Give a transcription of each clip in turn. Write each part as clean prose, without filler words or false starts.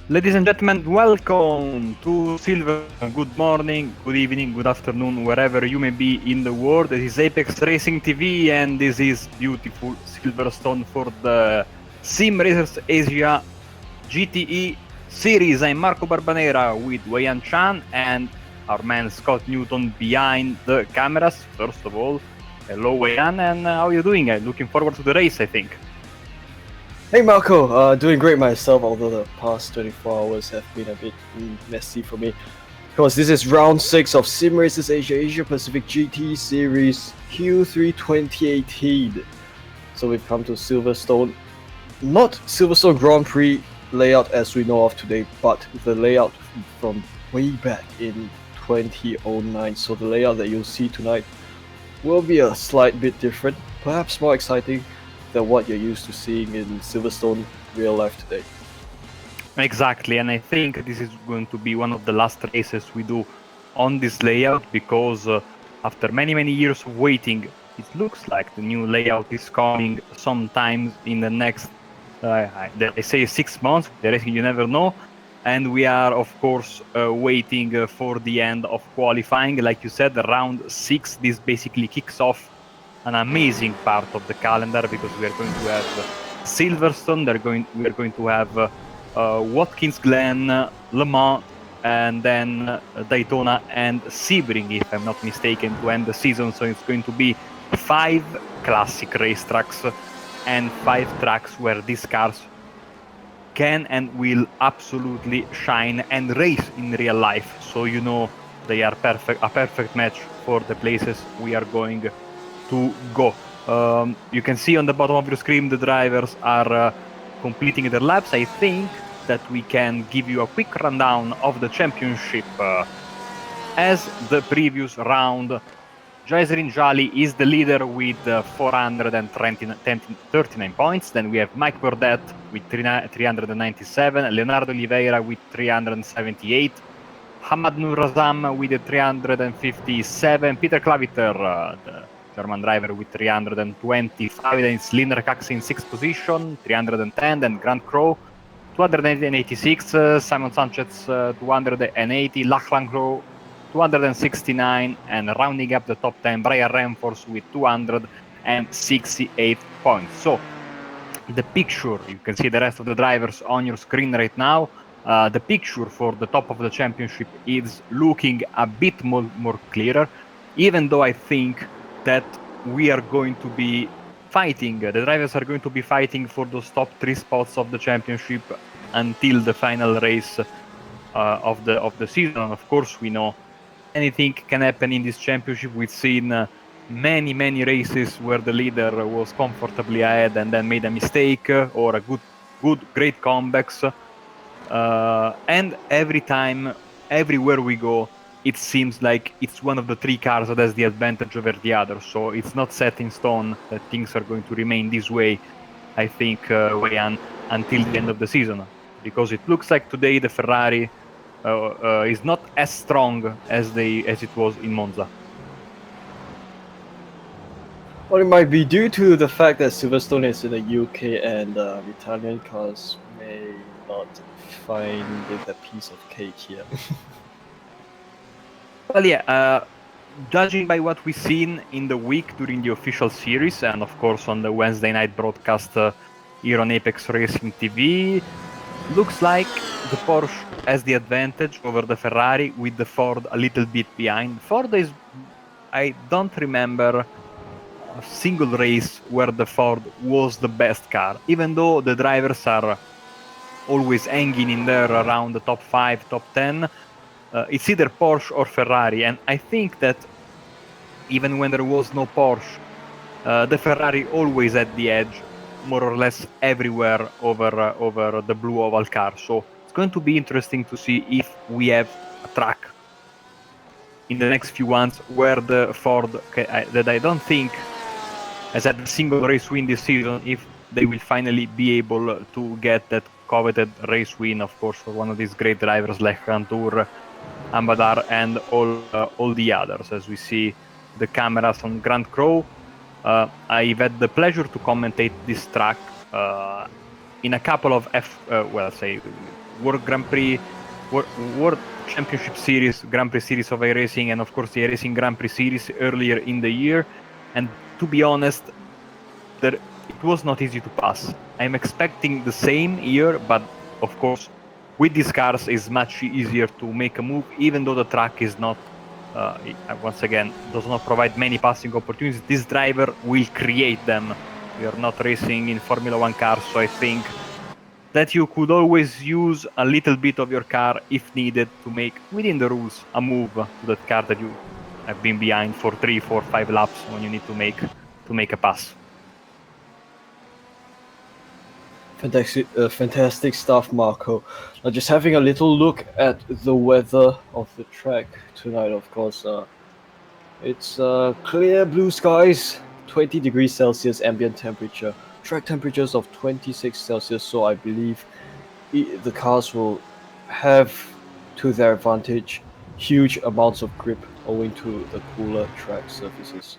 Ladies and gentlemen, welcome to Silverstone. Good morning, good evening, good afternoon, wherever you may be in the world. This is Apex Racing TV, and this is beautiful Silverstone for the Sim Racers Asia GTE Series. I'm Marco Barbanera with Wei Han and our man Scott Newton behind the cameras. First of all, hello Wei Han, and how are you doing? I'm looking forward to the race, I think. Hey Marco, doing great myself, although the past 24 hours have been a bit messy for me. Because this is round 6 of Sim Racers Asia Pacific GT Series Q3 2018. So we've come to Silverstone. Not Silverstone Grand Prix layout as we know of today, but the layout from way back in 2009. So the layout that you'll see tonight will be a slight bit different, perhaps more exciting than what you're used to seeing in Silverstone real life today. Exactly, and I think this is going to be one of the last races we do on this layout because after many years of waiting, it looks like the new layout is coming sometimes in the next, I say 6 months, the racing you never know. And we are, of course, waiting for the end of qualifying. Like you said, round 6, this basically kicks off an amazing part of the calendar because we are going to have Silverstone, we are going to have Watkins Glen, Le Mans, and then Daytona and Sebring, if I'm not mistaken, to end the season. So it's going to be 5 classic racetracks and 5 tracks where these cars can and will absolutely shine and race in real life. So you know they are a perfect match for the places we are going to go. You can see on the bottom of your screen the drivers are completing their laps. I think that we can give you a quick rundown of the championship. As the previous round, Jaiserin Jali is the leader with 439 points. Then we have Mike Burdett with 397, Leonardo Oliveira with 378, Hamad Nurazam with 357, Peter Klaviter, the German driver, with 325, then it's Linda Cox in 6th position, 310, then Grant Crow, 286, Simon Sanchez, 280, Lachlan Crow, 269, and rounding up the top 10, Brian Ramforth with 268 points. So the picture, you can see the rest of the drivers on your screen right now. The picture for the top of the championship is looking a bit more clearer, even though I think that we are going to be fighting, the drivers are going to be fighting for those top 3 spots of the championship until the final race of the season. Of course, we know anything can happen in this championship. We've seen many races where the leader was comfortably ahead and then made a mistake or a great comebacks. And every time, everywhere we go, it seems like it's one of the 3 cars that has the advantage over the other. So it's not set in stone that things are going to remain this way, I think, Wei Han, until the end of the season. Because it looks like today the Ferrari is not as strong as it was in Monza. Well, it might be due to the fact that Silverstone is in the UK and Italian cars may not find it a piece of cake here. Well, yeah, judging by what we've seen in the week during the official series, and of course on the Wednesday night broadcast here on Apex Racing TV, looks like the Porsche has the advantage over the Ferrari, with the Ford a little bit behind. I don't remember a single race where the Ford was the best car, even though the drivers are always hanging in there around the top 5, top 10. It's either Porsche or Ferrari, and I think that even when there was no Porsche, the Ferrari always had the edge, more or less everywhere over the blue oval car. So it's going to be interesting to see if we have a track in the next few months where the Ford, that I don't think has had a single race win this season, if they will finally be able to get that coveted race win, of course, for one of these great drivers like Cantur, Ambadar, and all the others. As we see the cameras on Grand Crow, I've had the pleasure to commentate this track in a couple of World Grand Prix, World Championship Series, Grand Prix Series of iRacing, and of course the iRacing Grand Prix Series earlier in the year. And to be honest, it was not easy to pass. I'm expecting the same here, but of course, with these cars, it's much easier to make a move, even though the track is not, once again, does not provide many passing opportunities. This driver will create them. We are not racing in Formula One cars, so I think that you could always use a little bit of your car if needed to make, within the rules, a move to that car that you have been behind for 3, 4, 5 laps when you need to make a pass. Fantastic stuff, Marco. Now, just having a little look at the weather of the track tonight, of course. It's clear blue skies, 20 degrees Celsius ambient temperature, track temperatures of 26 Celsius, so I believe the cars will have, to their advantage, huge amounts of grip owing to the cooler track surfaces.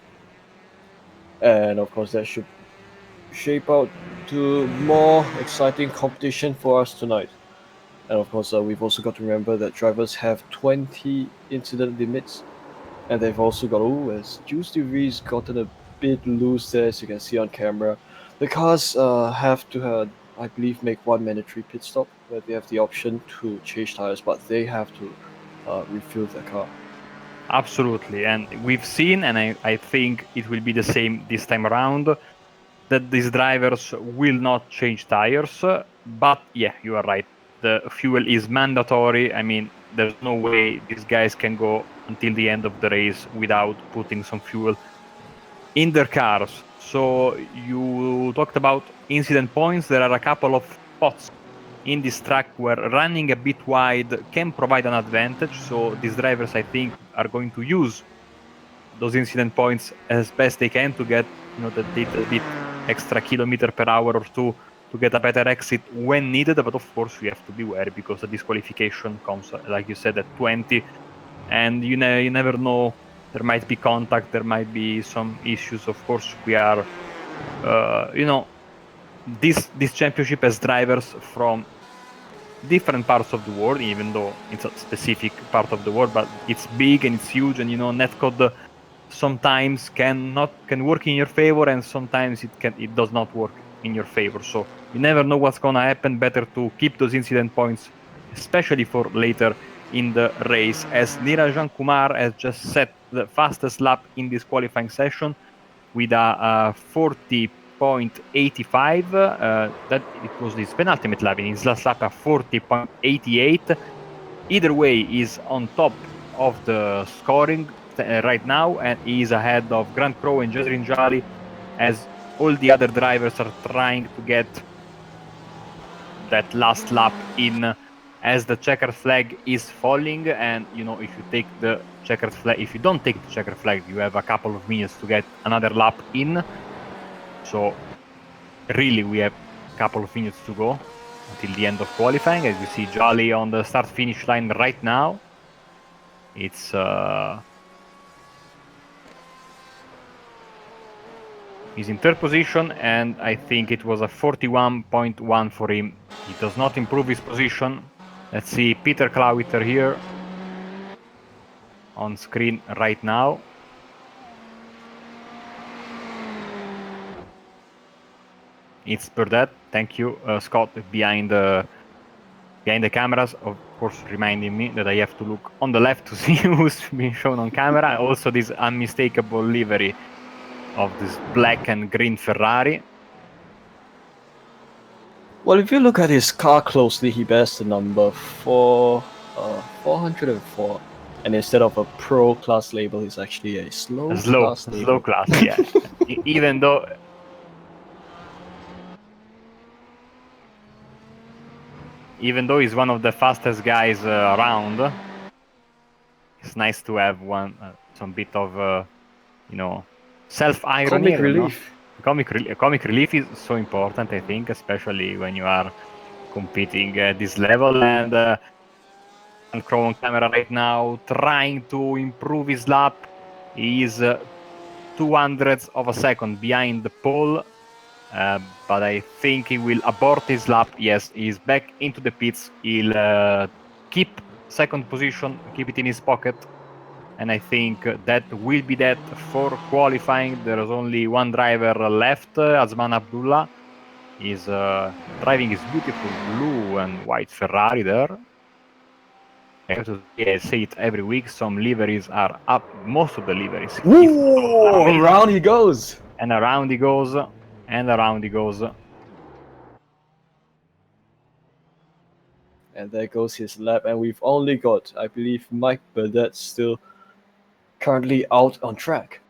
And of course, that should shape out to more exciting competition for us tonight. And of course, we've also got to remember that drivers have 20 incident limits, and they've also got, as Juice DV's gotten a bit loose there, as you can see on camera. The cars have to, I believe, make one mandatory pit stop where they have the option to change tires, but they have to refuel their car. Absolutely. And we've seen, and I think it will be the same this time around, that these drivers will not change tires. But yeah, you are right. The fuel is mandatory. I mean, there's no way these guys can go until the end of the race without putting some fuel in their cars. So you talked about incident points. There are a couple of spots in this track where running a bit wide can provide an advantage. So these drivers, I think, are going to use those incident points as best they can to get, that little bit extra kilometer per hour or two to get a better exit when needed. But of course, we have to be wary because the disqualification comes, like you said, at 20, and you never know. There might be contact. There might be some issues. Of course, we are, this championship has drivers from different parts of the world, even though it's a specific part of the world, but it's big and it's huge, and netcode sometimes can work in your favor, and sometimes it does not work in your favor. So you never know what's gonna happen. Better to keep those incident points, especially for later in the race, as Nirajan Kumar has just set the fastest lap in this qualifying session with a 40.85. That it was his penultimate lap. In his last lap, a 40.88. Either way, is on top of the scoring right now, and he is ahead of Grant Crow and Jazrin Jali, as all the other drivers are trying to get that last lap in, as the checkered flag is falling. And if you take the checkered flag, if you don't take the checkered flag, you have a couple of minutes to get another lap in. So really, we have a couple of minutes to go until the end of qualifying. As you see Jolly on the start-finish line right now. It's he's in third position, and I think it was a 41.1 for him. He does not improve his position. Let's see Peter Clawitter here on screen right now. It's Burdett. Thank you, Scott, behind the cameras, of course, reminding me that I have to look on the left to see who's being shown on camera. Also, this unmistakable livery of this black and green Ferrari. Well, if you look at his car closely, he bears the number 404. And instead of a pro class label, he's actually a slow class label. Slow class, yeah. Even though he's one of the fastest guys around, it's nice to have some bit of self-irony. Comic relief. Comic relief is so important, I think, especially when you are competing at this level. And Crow on camera right now, trying to improve his lap. He is 200ths of a second behind the pole. but I think he will abort his lap. Yes, he's back into the pits. He'll keep second position, keep it in his pocket, and I think that will be that for qualifying. There is only one driver left, Azman Abdullah. Is driving his beautiful blue and white Ferrari there. I have to say, I say it every week, some liveries are up, most of the liveries, if not all, are Ooh, amazing. around he goes. And around he goes, and around he goes. And there goes his lap, and we've only got, I believe, Mike Burdett still currently out on track.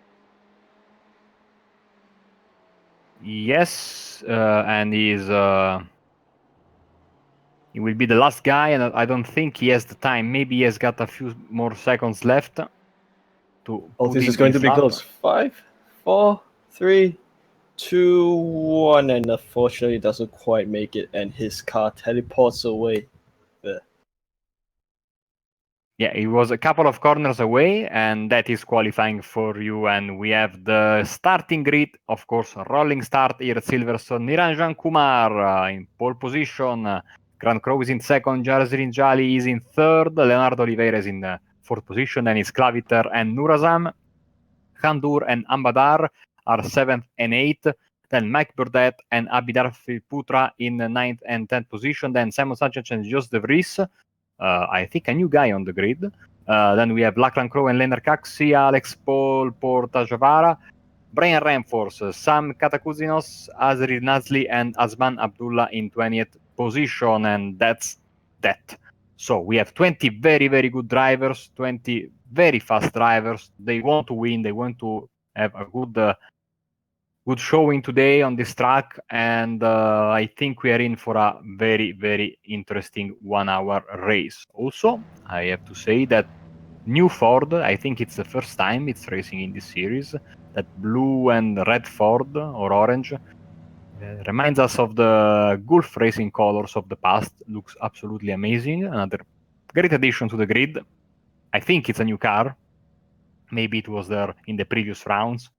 Yes, and he will be the last guy, and I don't think he has the time. Maybe he has got a few more seconds left to Oh, put this in is going his to be lap. close. 5, 4, 3, 2, 1, and unfortunately doesn't quite make it, and his car teleports away there. Yeah, he was a couple of corners away, and that is qualifying for you. And we have the starting grid, of course, rolling start here at Silverstone. Niranjan Kumar in pole position. Grant Crow is in second. Jarzirin Jali is in third. Leonardo Oliveira is in fourth position. Then it's Klaviter and Nurazam. Khandur and Ambadar are seventh and eighth. Then Mike Burdett and Abhidar Putra in ninth and 10th position. Then Simon Sanchez and Jos de Vries. I think a new guy on the grid. Then we have Lachlan Crow and Leonard Caxi, Alex Paul Portajavara, Brian Ramforce, Sam Katakuzinos, Azri Nazli, and Azman Abdullah in 20th position. And that's that. So we have 20 very, very good drivers, 20 very fast drivers. They want to win. They want to have a good showing today on this track, and I think we are in for a very, very interesting 1 hour race. Also, I have to say that new Ford, I think it's the first time it's racing in this series, that blue and red Ford or orange reminds us of the Gulf racing colors of the past. Looks absolutely amazing. Another great addition to the grid. I think it's a new car. Maybe it was there in the previous rounds.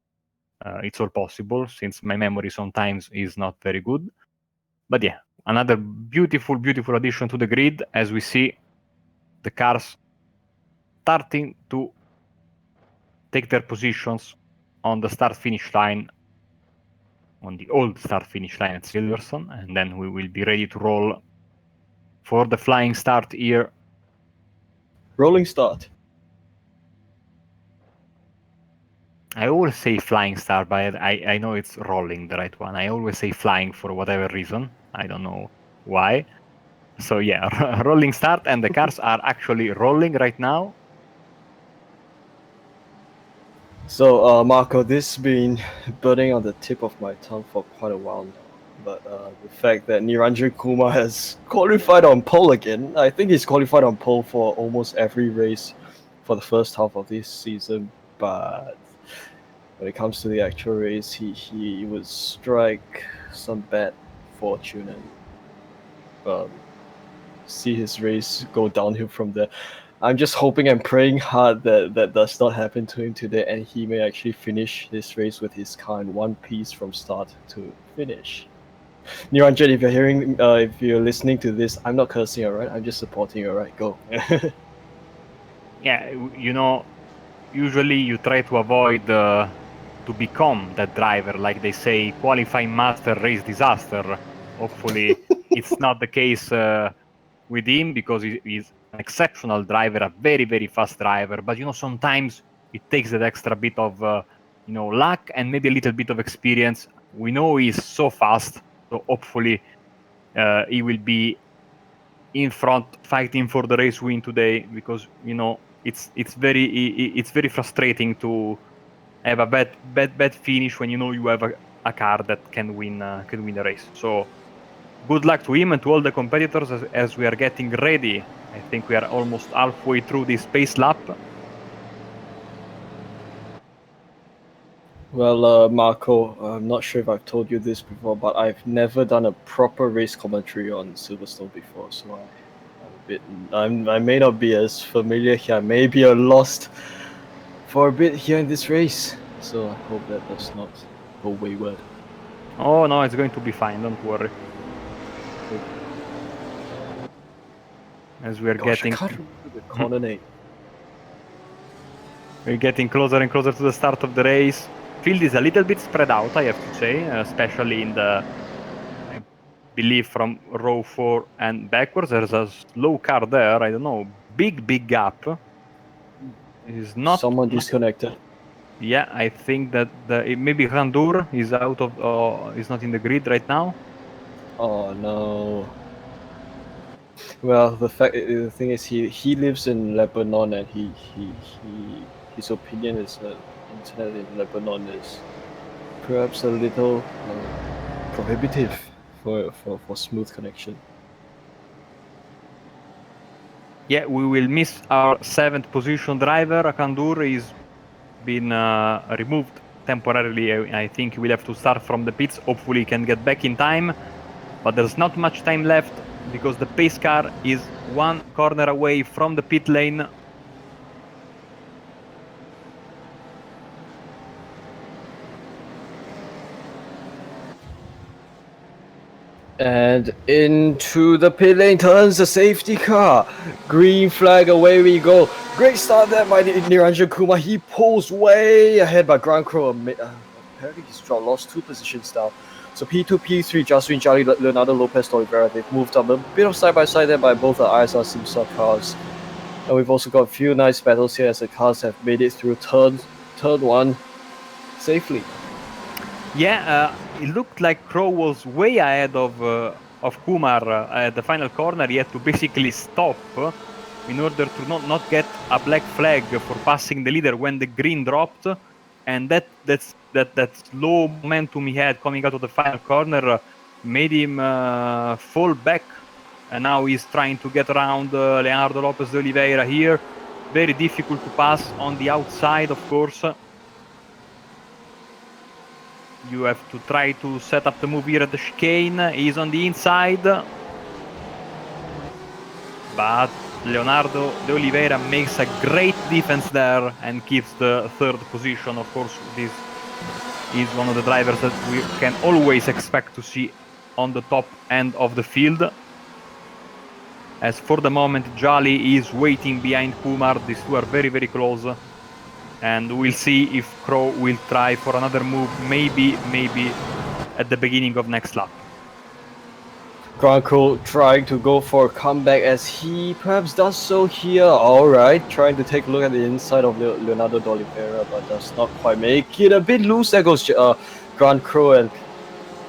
It's all possible since my memory sometimes is not very good. But yeah, another beautiful, beautiful addition to the grid as we see the cars starting to take their positions on the start-finish line, on the old start-finish line at Silverstone, and then we will be ready to roll for the flying start here. Rolling start. I always say flying start, but I know it's rolling the right one. I always say flying for whatever reason. I don't know why. So yeah, rolling start, and the cars are actually rolling right now. So, Marco, this has been burning on the tip of my tongue for quite a while now. But the fact that Niranjan Kumar has qualified on pole again, I think he's qualified on pole for almost every race for the first half of this season. But when it comes to the actual race, he would strike some bad fortune and see his race go downhill from there. I'm just hoping and praying hard that that does not happen to him today, and he may actually finish this race with his car in one piece from start to finish. Niranjan, if you're hearing, if you're listening to this, I'm not cursing, alright? I'm just supporting you, alright? Go. Yeah, you know, usually you try to avoid to become that driver, like they say, qualifying master, race disaster. Hopefully, it's not the case with him because he's an exceptional driver, a very, very fast driver. But sometimes it takes that extra bit of luck and maybe a little bit of experience. We know he's so fast, so hopefully he will be in front fighting for the race win today, because it's very frustrating to have a bad finish when you have a car that can win a race. So good luck to him and to all the competitors as we are getting ready. I think we are almost halfway through this space lap. Well, Marco, I'm not sure if I've told you this before, but I've never done a proper race commentary on Silverstone before, so I may not be as familiar here. I may be lost for a bit here in this race, so I hope that does not go wayward. Oh no, it's going to be fine, don't worry. As we are Gosh, I getting... can't remember the corner name. We're getting closer and closer to the start of the race. Field is a little bit spread out, I have to say, especially in the, I believe, from row 4 and backwards. There's a slow car there. I don't know. Big gap. It is not. Someone disconnected. Yeah, I think that maybe Randur is out of, is not in the grid right now. Oh no. Well, the thing is, he lives in Lebanon, and his opinion is that internet in Lebanon is perhaps a little prohibitive for smooth connection. Yeah, we will miss our 7th position driver. Kandur is been removed temporarily. I think he will have to start from the pits. Hopefully he can get back in time. But there's not much time left because the pace car is one corner away from the pit lane. And into the pit lane turns the safety car. Green flag, away we go. Great start there by Niranjan Kumar. He pulls way ahead by Grand Crow. Apparently he's lost 2 positions now. So P2, P3, Jaswin Charlie, Leonardo Lopez, Oliveira, they've moved up a bit of side-by-side there by both the ISR Simsa cars. And we've also got a few nice battles here as the cars have made it through turn 1 safely. Yeah, it looked like Crow was way ahead of Kumar at the final corner. He had to basically stop in order to not get a black flag for passing the leader when the green dropped. And that slow momentum he had coming out of the final corner made him fall back. And now he's trying to get around Leonardo Lopez de Oliveira here. Very difficult to pass on the outside, of course. You have to try to set up the move here at the chicane. He's on the inside. But Leonardo de Oliveira makes a great defense there and keeps the 3rd position. Of course, this is one of the drivers that we can always expect to see on the top end of the field. As for the moment, Jali is waiting behind Kumar. These two are very close. And we'll see if Crow will try for another move, maybe at the beginning of next lap. Grand Crow trying to go for a comeback as he perhaps does so here. Alright, trying to take a look at the inside of Leonardo de Oliveira, but does not quite make it. A bit loose. There goes Grand Crow, and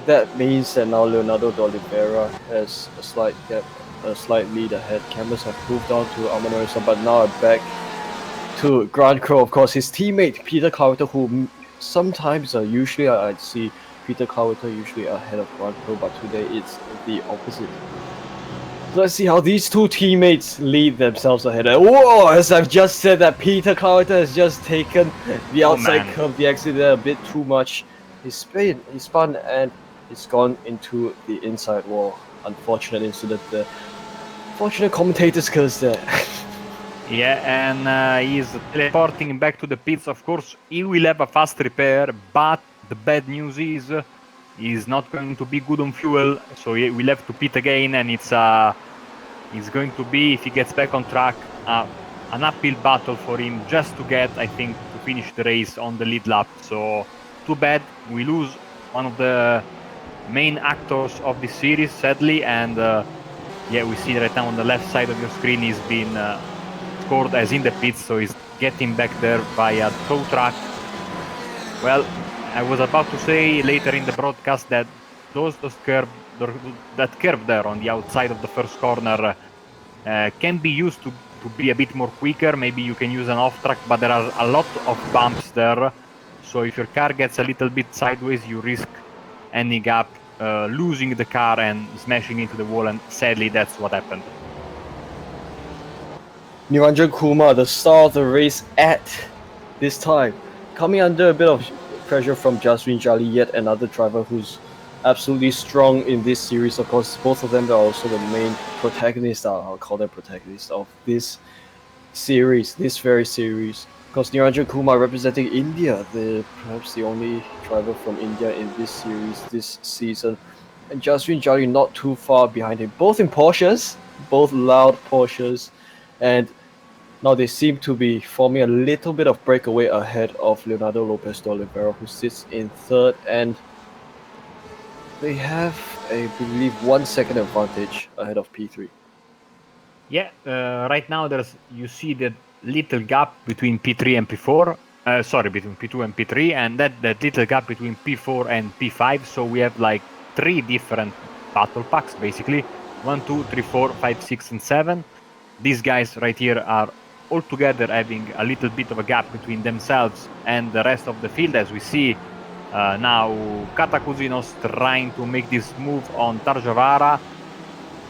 that means that now Leonardo de Oliveira has a slight gap, a slight lead ahead. Cameras have moved on to Barbanera, but now back to Grand Crow. Of course, his teammate Peter Carter, who sometimes usually I'd see Peter Carter usually ahead of Grand Crow, but today it's the opposite. So let's see how these two teammates lead themselves ahead. Whoa! As I've just said, that Peter Carter has just taken the outside curve, the exit there a bit too much. He spun, and it's gone into the inside wall. Unfortunate incident there. Fortunate commentator skills there. Yeah, and he's teleporting back to the pits. Of course, he will have a fast repair, but the bad news is he's not going to be good on fuel, so he will have to pit again, and it's going to be, if he gets back on track, an uphill battle for him just to get, I think, to finish the race on the lead lap. So, too bad. We lose one of the main actors of this series, sadly, and yeah, we see right now on the left side of your screen he's been scored as in the pits, so he's getting back there via tow truck. Well, I was about to say later in the broadcast that that curve there on the outside of the first corner can be used to be a bit more quicker. Maybe you can use an off track, but there are a lot of bumps there. So if your car gets a little bit sideways, you risk ending up losing the car and smashing into the wall, and sadly that's what happened. Niranjan Kumar, the star of the race at this time, coming under a bit of pressure from Jaswin Jali, yet another driver who's absolutely strong in this series. Of course, both of them are also the main protagonists, I'll call them protagonists, of this series, this very series. Because Niranjan Kumar representing India, perhaps the only driver from India in this series this season. And Jaswin Jolly not too far behind him, both in Porsches, both loud Porsches. And now they seem to be forming a little bit of breakaway ahead of Leonardo Lopez de Oliveira, who sits in third, and they have, I believe, 1 second advantage ahead of P3. Yeah, right now you see the little gap between P3 and P4. Sorry, between P2 and P3, and that little gap between P4 and P5. So we have like 3 different battle packs basically: 1, 2, 3, 4, 5, 6, and 7. These guys right here are all together having a little bit of a gap between themselves and the rest of the field, as we see now Katakuzinos trying to make this move on Tarjavara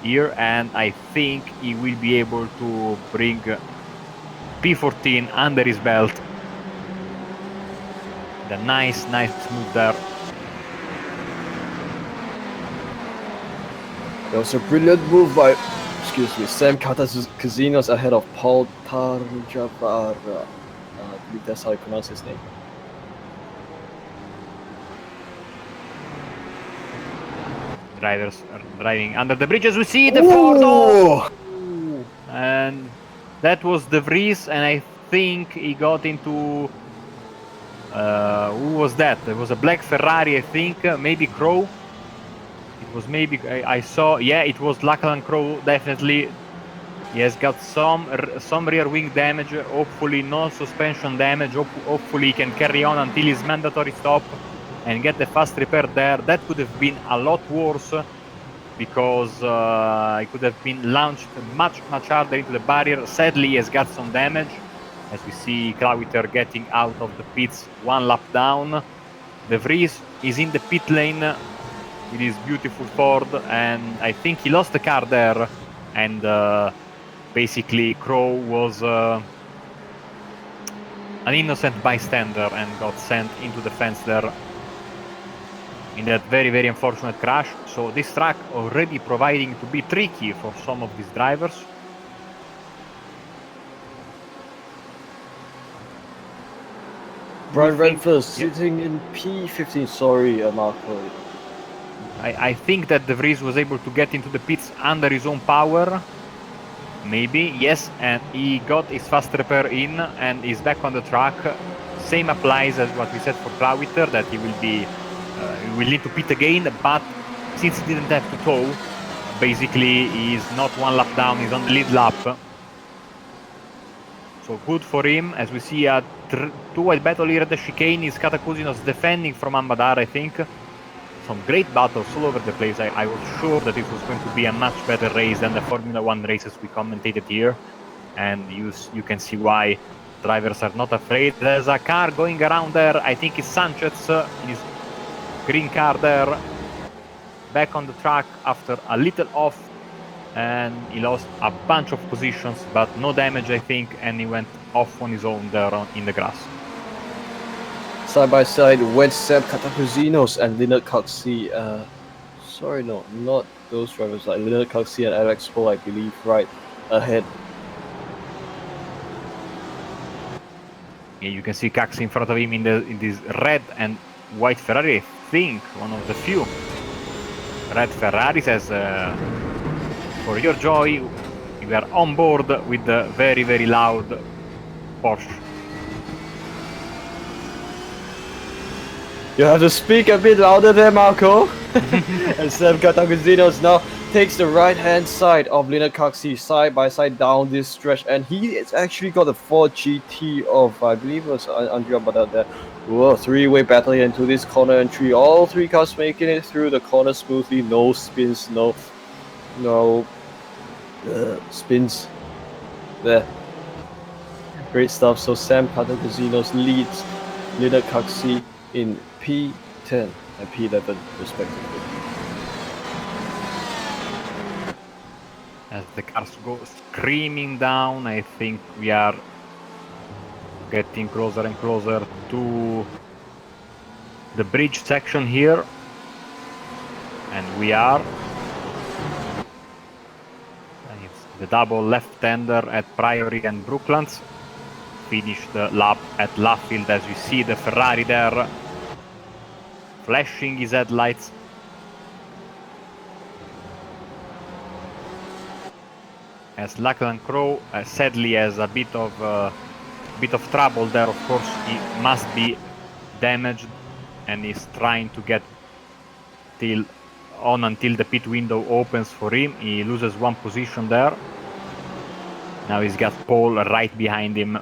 here, and I think he will be able to bring P14 under his belt. The nice move there. There was a brilliant move by, Sam Katakuzinos ahead of Paul Tarjavara. I believe that's how you pronounce his name. Drivers are driving under the bridges. We see the Ford, and that was De Vries, and I think he got into who was that? It was a black Ferrari, I think, maybe Crow. It was maybe I saw. Yeah, it was Lachlan Crow, definitely. He has got some rear wing damage. Hopefully, no suspension damage. Hopefully, he can carry on until his mandatory stop and get the fast repair there. That could have been a lot worse, because he could have been launched much harder into the barrier. Sadly, he has got some damage, as we see Klauiter getting out of the pits 1 lap down. De Vries is in the pit lane with his beautiful Ford, and I think he lost the car there, and basically Crow was an innocent bystander and got sent into the fence there in that very unfortunate crash. So this track already proving to be tricky for some of these drivers. Brian Renfrew sitting in P15. Sorry, Marco. I think that De Vries was able to get into the pits under his own power. Maybe, yes, and he got his fast repair in and is back on the track. Same applies as what we said for Klauiter, that he will need to pit again, but since he didn't have to tow, basically he's not 1 lap down, he's on the lead lap. So good for him, as we see a 2-wide battle here at the chicane. Is Katakuzinos defending from Ambadar, I think. Some great battles all over the place. I was sure that it was going to be a much better race than the Formula 1 races we commentated here. And you can see why drivers are not afraid. There's a car going around there. I think it's Sanchez in his green car there. Back on the track after a little off. And he lost a bunch of positions, but no damage, I think. And he went off on his own there in the grass. Side by side went Sam Katakuzinos and Leonard Coxey. Sorry, no, not those drivers. Like Leonard Coxey and Alex Pohl, I believe, right ahead. Yeah, you can see Coxey in front of him in this red and white Ferrari. I think one of the few red Ferraris. As for your joy, we are on board with the very loud Porsche. You have to speak a bit louder there, Marco. And Sam Katakuzinos now takes the right-hand side of Leonard Coxey side by side down this stretch, and he has actually got the Ford GT of, I believe it was Andrea Badal there. Whoa, 3-way battle into this corner entry. All 3 cars making it through the corner smoothly. No spins, no spins there. Great stuff. So Sam Katakuzinos leads Leonard Coxey in P10 and P11 respectively. As the cars go screaming down, I think we are getting closer and closer to the bridge section here. And we are. And it's the double left-hander at Priory and Brooklands. Finished the lap at Luffield, as we see the Ferrari there, flashing his headlights. As Lachlan Crow sadly has a bit of trouble there. Of course, he must be damaged and is trying to get until the pit window opens for him. He loses one position there. Now he's got Paul right behind him.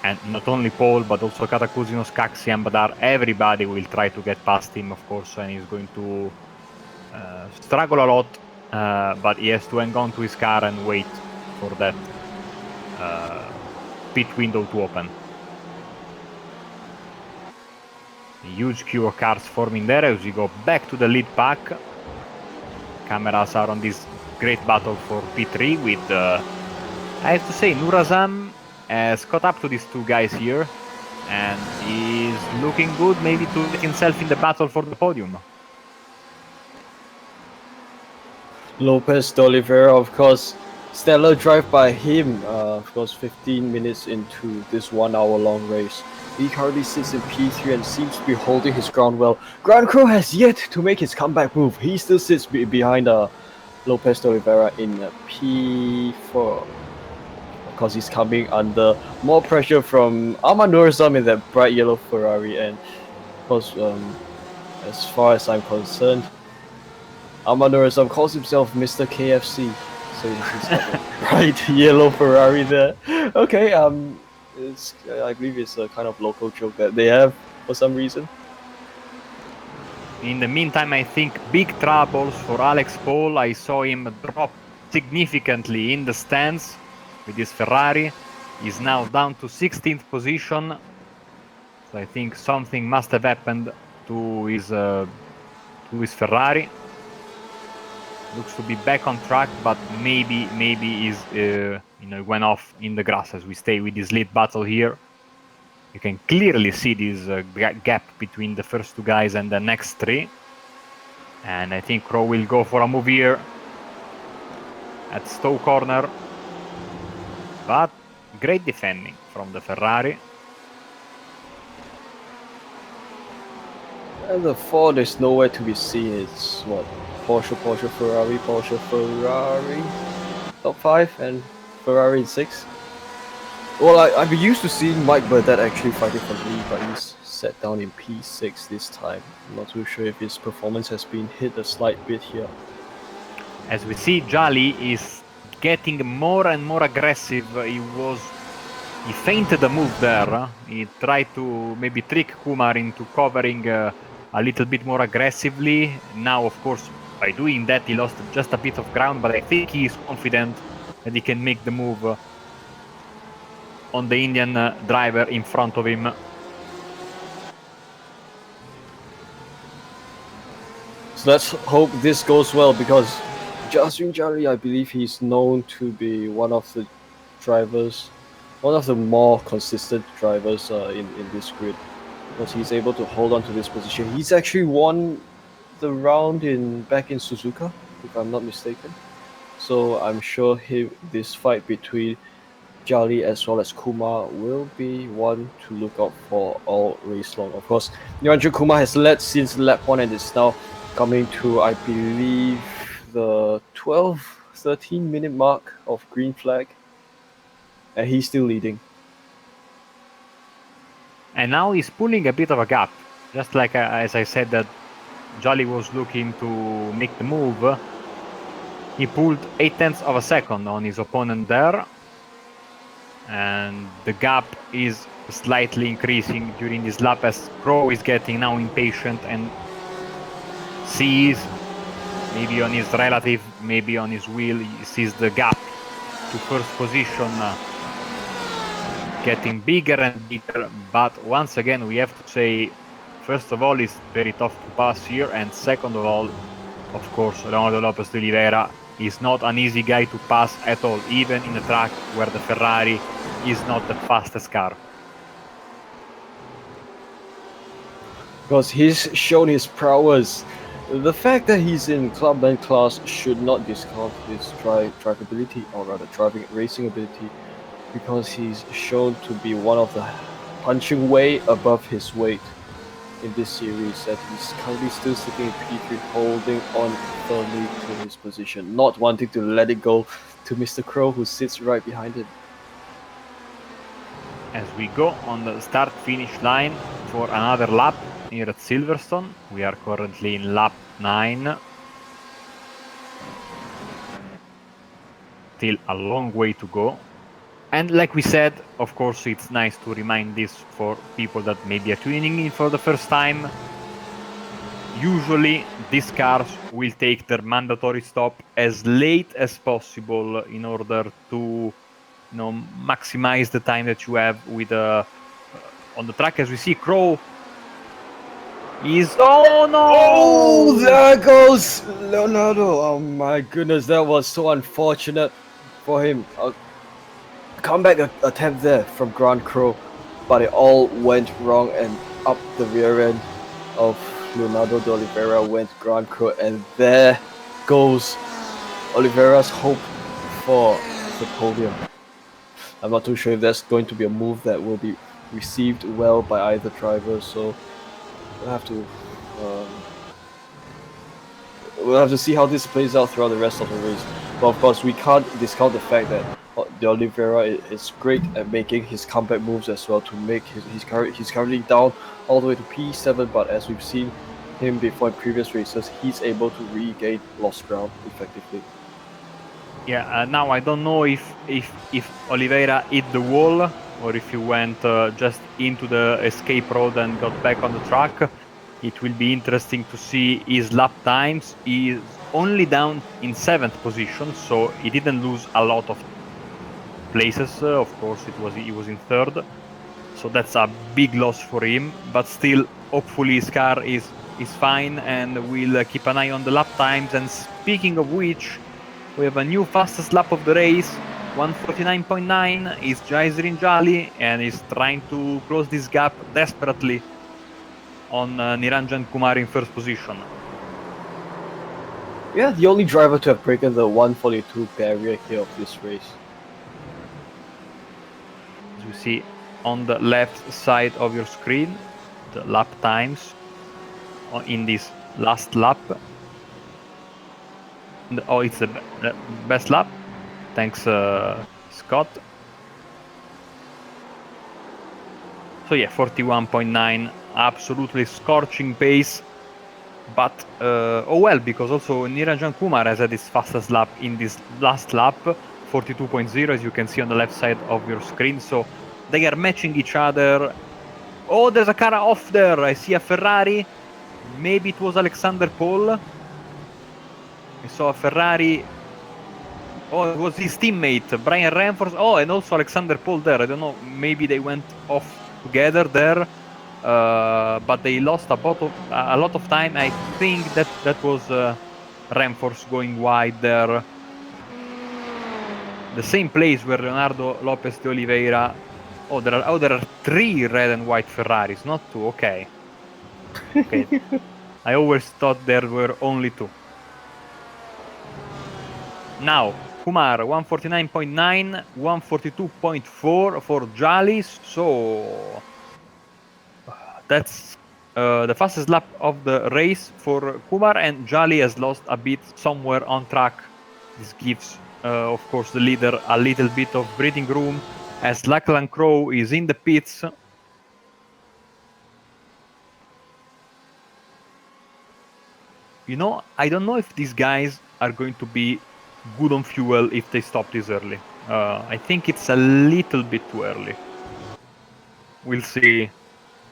And not only Paul, but also Katakuzinos, Kaxi, and Badar. Everybody will try to get past him, of course, and he's going to struggle a lot, but he has to hang on to his car and wait for that pit window to open. A huge queue of cars forming there as we go back to the lead pack. Cameras are on this great battle for P3 with, I have to say, Nurazam has caught up to these two guys here and is looking good, maybe to get himself in the battle for the podium. Lopez de Oliveira, of course, stellar drive by him, of course, 15 minutes into this 1 hour long race. He currently sits in P3 and seems to be holding his ground well. Grand Crow has yet to make his comeback move. He still sits behind Lopez de Oliveira in P4. Because he's coming under more pressure from Ahmad Nurazam in that bright yellow Ferrari. And of course, as far as I'm concerned, Ahmad Nurazam calls himself Mr. KFC. So he's got a bright yellow Ferrari there. Okay, I believe it's a kind of local joke that they have for some reason. In the meantime, I think big troubles for Alex Paul. I saw him drop significantly in the stands with his Ferrari. He's now down to 16th position. So I think something must have happened to his Ferrari. Looks to be back on track, but maybe he's went off in the grass. As we stay with this lead battle here, you can clearly see this gap between the first two guys and the next three. And I think Crow will go for a move here at Stowe corner, but great defending from the Ferrari. And the Ford is nowhere to be seen. It's what? Porsche, Ferrari, Porsche, Ferrari, top 5, and Ferrari in 6. Well, I've been used to seeing Mike Burdett actually fighting for the lead, but he's set down in P6 this time. I'm not too sure if his performance has been hit a slight bit here. As we see, Jolly is getting more and more aggressive. He feinted the move there. He tried to maybe trick Kumar into covering a little bit more aggressively. Now, of course, by doing that, he lost just a bit of ground, but I think he is confident that he can make the move on the Indian driver in front of him. So let's hope this goes well, because Jaswin Jolly, I believe he's known to be one of the drivers, one of the more consistent drivers in this grid, because he's able to hold on to this position. He's actually won the round back in Suzuka, if I'm not mistaken. So I'm sure this fight between Jolly as well as Kumar will be one to look out for all race long. Of course, Niranjan Kumar has led since lap 1 and is now coming to, I believe, the 12-13 minute mark of green flag, and he's still leading. And now he's pulling a bit of a gap, just like as I said that Jolly was looking to make the move. He pulled 0.8 of a second on his opponent there, and the gap is slightly increasing during this lap as Crow is getting now impatient and sees, maybe on his relative, maybe on his wheel, he sees the gap to first position getting bigger and bigger. But once again, we have to say, first of all, it's very tough to pass here, and second of all, of course, Leonardo Lopez de Oliveira is not an easy guy to pass at all, even in a track where the Ferrari is not the fastest car. Because he's shown his prowess The fact that he's in clubman class should not discount his drivability, or rather racing ability, because he's shown to be one of the punching way above his weight in this series, that he's currently still sitting in P3, holding on firmly to his position, not wanting to let it go to Mr. Crow, who sits right behind him. As we go on the start-finish line for another lap here at Silverstone, we are currently in lap 9. Still a long way to go. And like we said, of course, it's nice to remind this for people that maybe are tuning in for the first time. Usually, these cars will take their mandatory stop as late as possible in order to, maximize the time that you have with on the track. As we see, Crow is oh no! Oh, there goes Leonardo! Oh my goodness, that was so unfortunate for him. Comeback attempt there from Grand Crow, but it all went wrong, and up the rear end of Leonardo de Oliveira went Grand Crow, and there goes Oliveira's hope for the podium. I'm not too sure if that's going to be a move that will be received well by either driver, so we'll have to see how this plays out throughout the rest of the race. But of course, we can't discount the fact that de Oliveira is great at making his comeback moves as well. To make he's currently down all the way to P7, but as we've seen him before in previous races, he's able to regain lost ground effectively. Yeah, now I don't know if Oliveira hit the wall or if he went just into the escape road and got back on the track. It will be interesting to see his lap times. He is only down in 7th position, so he didn't lose a lot of places. Of course, he was in 3rd, so that's a big loss for him. But still, hopefully his car is fine, and we'll keep an eye on the lap times. And speaking of which, we have a new fastest lap of the race. 1:49.9 is Jaiserin Jali, and he's trying to close this gap desperately on Niranjan Kumar in 1st position. Yeah, the only driver to have broken the 1:42 barrier here of this race. As you see on the left side of your screen, the lap times in this last lap. Oh, it's the best lap. Thanks, Scott. So yeah, 41.9, absolutely scorching pace. But oh well, because also Niranjan Kumar has had his fastest lap in this last lap, 42.0, as you can see on the left side of your screen. So they are matching each other. Oh, there's a car off there. I see a Ferrari. Maybe it was Alexander Paul. I saw a Ferrari. Oh, it was his teammate, Brian Ranford. Oh, and also Alexander Paul there. I don't know, maybe they went off together there. But they lost a lot of time. I think that was Ranford going wide there. The same place where Leonardo Lopez de Oliveira. Oh, there are 3 red and white Ferraris, not 2. Okay. Okay. I always thought there were only 2. Now, Kumar, 1:49.9, 1:42.4 for Jalis. So that's the fastest lap of the race for Kumar, and Jali has lost a bit somewhere on track. This gives, of course, the leader a little bit of breathing room, as Lachlan Crow is in the pits. I don't know if these guys are going to be good on fuel if they stop this early. I think it's a little bit too early. We'll see.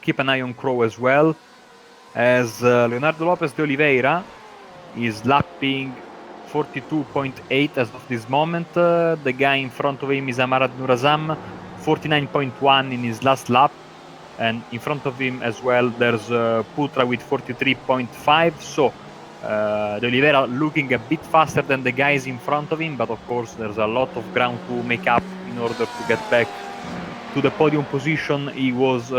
Keep an eye on Crow as well, as Leonardo Lopez de Oliveira is lapping 42.8 as of this moment. The guy in front of him is Amarad Nurazam, 49.1 in his last lap, and in front of him as well there's Putra with 43.5. So de Oliveira looking a bit faster than the guys in front of him, but of course there's a lot of ground to make up in order to get back to the podium position he was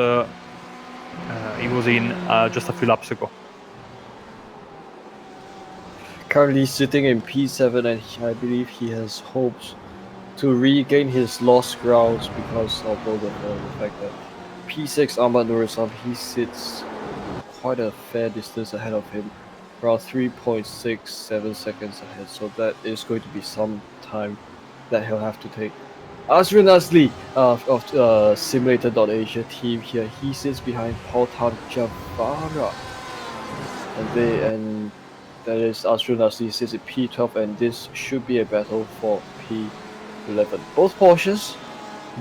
in just a few laps ago. currently sitting in P7, and I believe he has hopes to regain his lost grounds because of the fact that P6 Ahmad Nurizam, he sits quite a fair distance ahead of him, around 3.67 seconds ahead. So that is going to be some time that he'll have to take. Asrun Asli of Simulator.Asia team here, he sits behind Pautan Javara, and that is Asrun Asli sits at P12, and this should be a battle for P11. Both Porsches,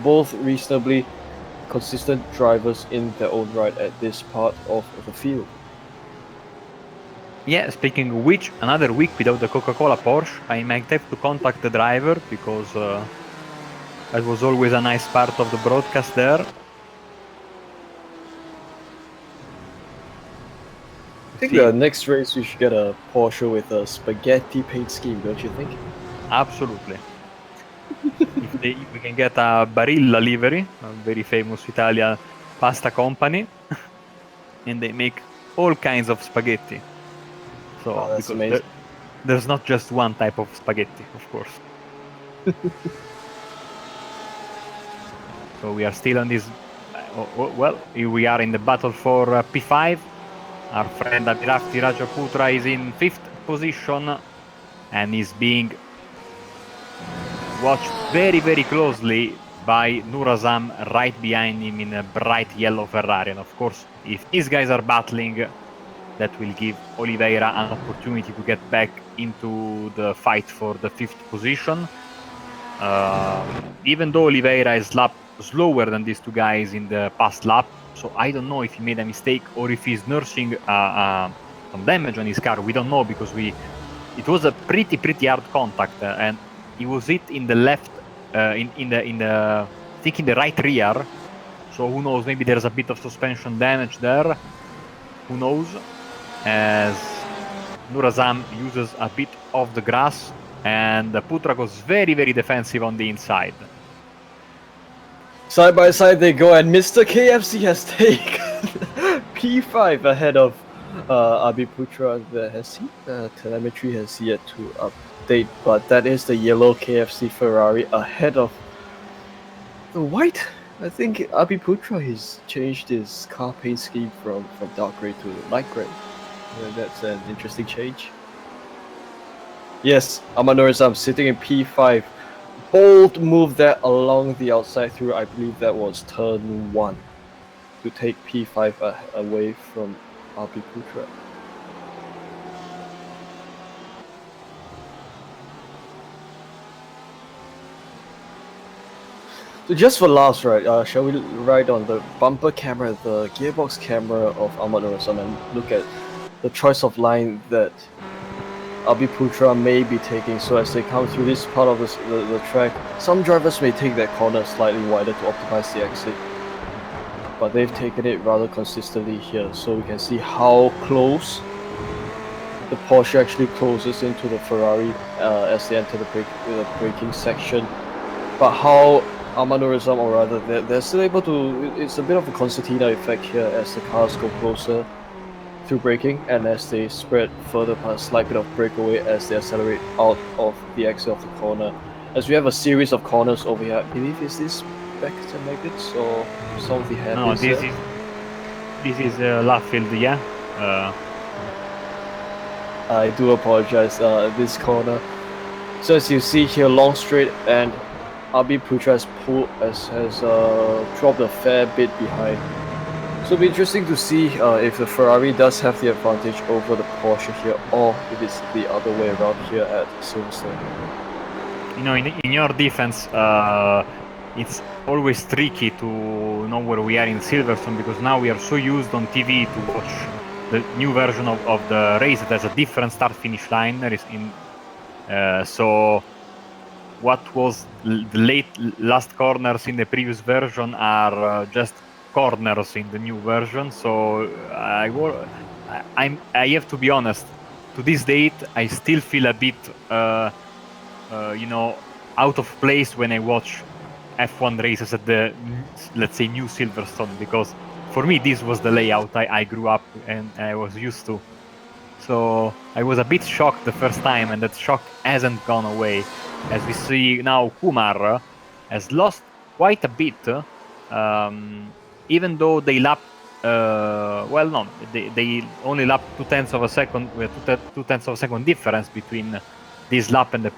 both reasonably consistent drivers in their own right at this part of the field. Yeah, speaking of which, another week without the Coca-Cola Porsche, I might have to contact the driver because that was always a nice part of the broadcast there. I think the next race we should get a Porsche with a spaghetti paint scheme, don't you think? Absolutely. If we can get a Barilla livery, a very famous Italian pasta company, and they make all kinds of spaghetti. So that's amazing. There's not just one type of spaghetti, of course. So we are still on this. Well, here we are in the battle for P5. Our friend Abhirafti Rajaputra is in 5th position and is being watched very, very closely by Nurazam right behind him in a bright yellow Ferrari. And of course, if these guys are battling, that will give Oliveira an opportunity to get back into the fight for the 5th position. Even though Oliveira is lap slower than these two guys in the past lap, so I don't know if he made a mistake or if he's nursing some damage on his car. We don't know because it was a pretty hard contact, and he was hit in the left, in the I think in the right rear. So who knows? Maybe there's a bit of suspension damage there. Who knows? As Nurazam uses a bit of the grass, and Putra goes very, very defensive on the inside. Side by side they go, and Mr. KFC has taken P5 ahead of Abi Putra. The telemetry has yet to update, but that is the yellow KFC Ferrari ahead of the white. I think Abi Putra has changed his car paint scheme from dark grey to light grey. That's an interesting change. Yes, Ahmad Nurizam sitting in P5. Bold move there along the outside through, I believe that was turn 1, to take P5 away from Abi Putra. So just for laughs, right, shall we ride on the bumper camera, the gearbox camera of Ahmad Nurizam, and look at the choice of line that Abi Putra may be taking. So as they come through this part of the track, some drivers may take that corner slightly wider to optimize the exit, but they've taken it rather consistently here. So we can see how close the Porsche actually closes into the Ferrari as they enter the braking section, but how Ahmad Nurizam, or rather they're still able to, it's a bit of a concertina effect here as the cars go closer through braking, and as they spread further past, slight bit of breakaway as they accelerate out of the exit of the corner. As we have a series of corners over here, I believe, is this Beckett and Meggetts or some of the hairpins? No, this is left field, yeah. I do apologize, this corner. So as you see here, long straight, and Abi Putra has dropped a fair bit behind. So it'll be interesting to see if the Ferrari does have the advantage over the Porsche here, or if it's the other way around here at Silverstone. You know, in your defense, it's always tricky to know where we are in Silverstone, because now we are so used on TV to watch the new version of the race that has a different start-finish line. There is so what was the last corners in the previous version are just corners in the new version. So I have to be honest, to this date I still feel a bit you know, out of place when I watch F1 races at the, let's say, new Silverstone, because for me this was the layout I grew up and I was used to. So I was a bit shocked the first time, and that shock hasn't gone away. As we see now, Kumar has lost quite a bit, even though they lapped. Well, no, they only lapped 2/10 of a second, with 2/10 of a second difference between this lap and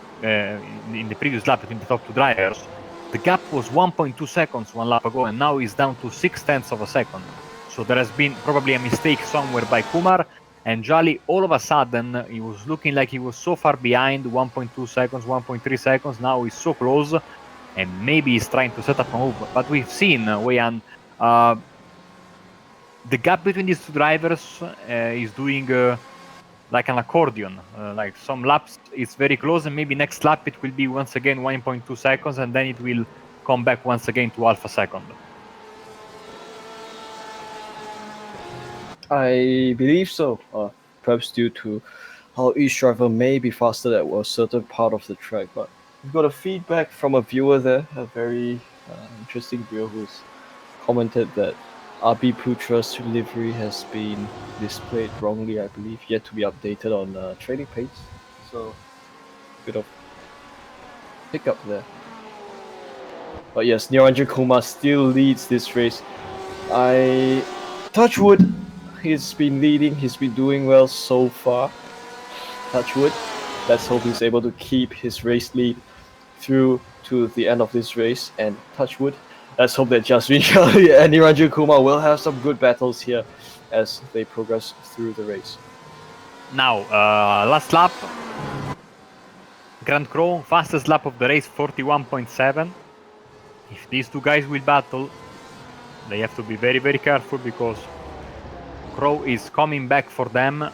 in the previous lap between the top two drivers. The gap was 1.2 seconds one lap ago, and now is down to 0.6 of a second. So there has been probably a mistake somewhere by Kumar. And Jolly, all of a sudden, he was looking like he was so far behind, 1.2 seconds, 1.3 seconds. Now he's so close, and maybe he's trying to set up a move. But we've seen, Wei Han, the gap between these two drivers is doing like an accordion. Like some laps, it's very close, and maybe next lap it will be once again 1.2 seconds, and then it will come back once again to half a second. I believe so. Perhaps due to how each driver may be faster at a certain part of the track. But we've got a feedback from a viewer there, a very interesting viewer who's commented that RB Putra's livery has been displayed wrongly, I believe, yet to be updated on training page. So, bit of hiccup there. But yes, Niranjan Kumar still leads this race. I touch wood. He's been leading. He's been doing well so far. Touch wood. Let's hope he's able to keep his race lead through to the end of this race. And touch wood. Let's hope that Jasmine Charlie and Niranjan Kumar will have some good battles here as they progress through the race. Now, last lap. Grand Crow, fastest lap of the race, 41.7. If these two guys will battle, they have to be very, very careful, because Crow is coming back for them.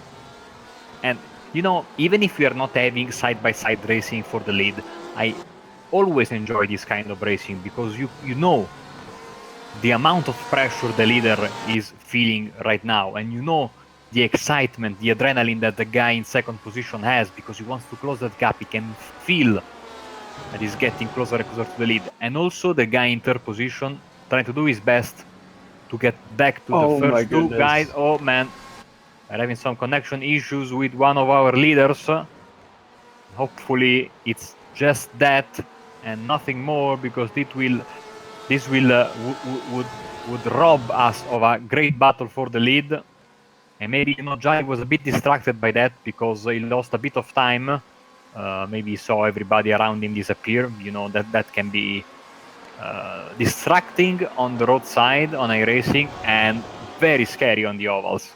And, you know, even if we are not having side-by-side racing for the lead, I always enjoy this kind of racing, because you know the amount of pressure the leader is feeling right now, and you know the excitement, the adrenaline that the guy in second position has, because he wants to close that gap. He can feel that he's getting closer and closer to the lead. And also the guy in third position trying to do his best to get back to the first two guys. Oh man, we're having some connection issues with one of our leaders. Hopefully it's just that and nothing more, because this would rob us of a great battle for the lead. And maybe, you know, Jai was a bit distracted by that, because he lost a bit of time. Maybe he saw everybody around him disappear. You know, that can be distracting on the roadside on iRacing, and very scary on the ovals.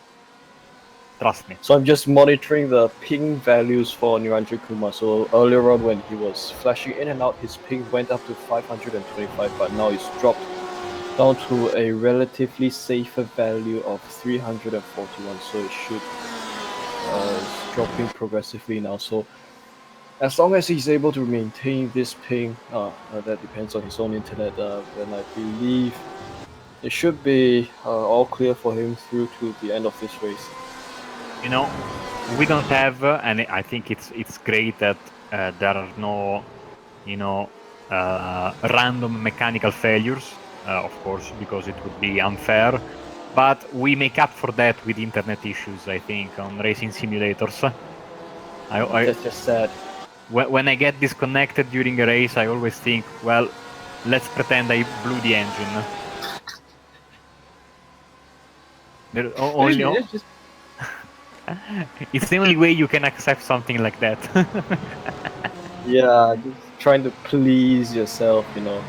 Trust me. So I'm just monitoring the ping values for Niranjan Kumar. So earlier on, when he was flashing in and out, his ping went up to 525, but now it's dropped down to a relatively safer value of 341. So it should it's dropping progressively now. So as long as he's able to maintain this ping, that depends on his own internet, then I believe it should be all clear for him through to the end of this race. You know, we don't have, and I think it's great that there are no, you know, random mechanical failures, of course, because it would be unfair. But we make up for that with internet issues, I think, on racing simulators. That's just sad. When I get disconnected during a race, I always think, well, let's pretend I blew the engine. It's the only way you can accept something like that. Yeah, just trying to please yourself, you know.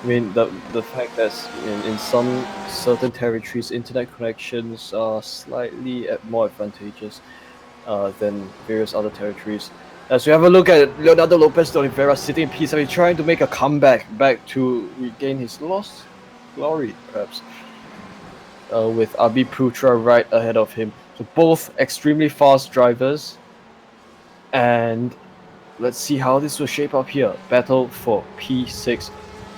I mean, the fact that in some certain territories, internet connections are slightly more advantageous than various other territories. As we have a look at Leonardo Lopez de Oliveira sitting in P7, trying to make a comeback back to regain his lost glory, perhaps, with Abi Putra right ahead of him. So both extremely fast drivers, and let's see how this will shape up here. Battle for P6.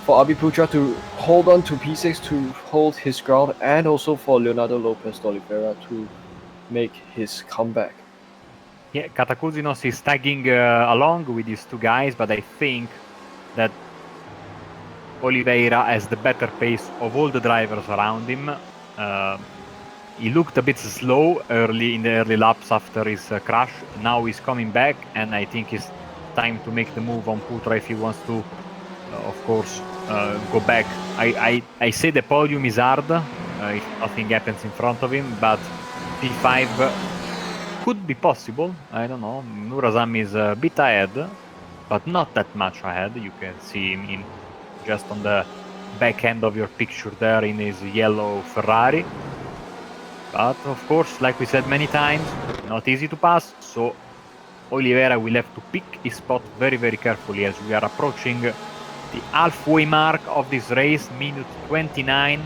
For Abi Putra to hold on to P6 to hold his ground, and also for Leonardo Lopez de Oliveira to make his comeback. Yeah, Katakuzinos is tagging along with these two guys, but I think that Oliveira has the better pace of all the drivers around him. he looked a bit slow early in the early laps after his crash. Now he's coming back, and I think it's time to make the move on Putra if he wants to, of course, go back. I say the podium is hard if nothing happens in front of him, but P5 could be possible. I don't know. Nurazam is a bit ahead, but not that much ahead. You can see him in just on the back end of your picture there in his yellow Ferrari. But of course, like we said many times, not easy to pass, so Oliveira will have to pick his spot very, very carefully as we are approaching the halfway mark of this race, minute 29.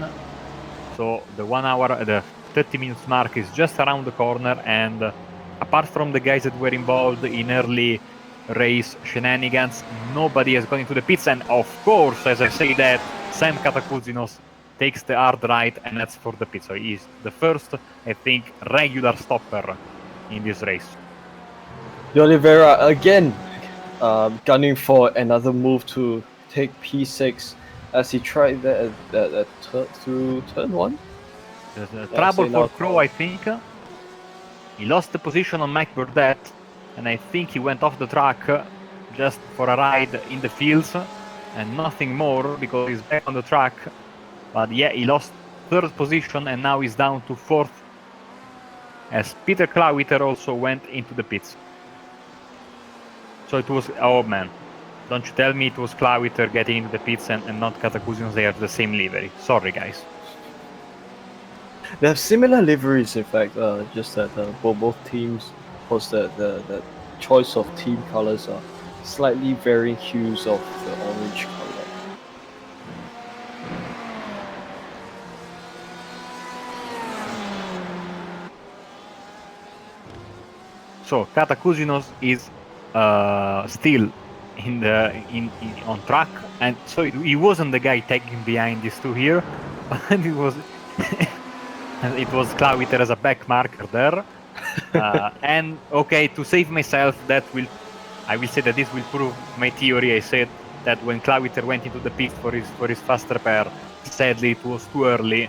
So the 1 hour, the 30 minutes mark is just around the corner, and apart from the guys that were involved in early race shenanigans, nobody has gone into the pits, and of course, as I say that, Sam Katakouzinos takes the hard right, and that's for the pit. So he's the first, I think, regular stopper in this race. Oliveira again gunning for another move to take P6 as he tried that through turn 1. There's trouble for Crow, I think. He lost the position on Mike Burdett, and I think he went off the track just for a ride in the fields and nothing more because he's back on the track. But yeah, he lost 3rd position and now he's down to 4th as Peter Klauiter also went into the pits. So it was, oh man, don't you tell me it was Klauiter getting into the pits and not Katakouzinos. They have the same livery. Sorry, guys. They have similar liveries, in fact, just that both teams, plus the choice of team colors are slightly varying hues of the orange color. So Katakouzinos is still on track, and so he wasn't the guy tagging behind these two here, but it was it was Klauiter as a back marker there. And okay, to save myself, I will say that this will prove my theory. I said that when Klauiter went into the pit for his fast repair, sadly it was too early.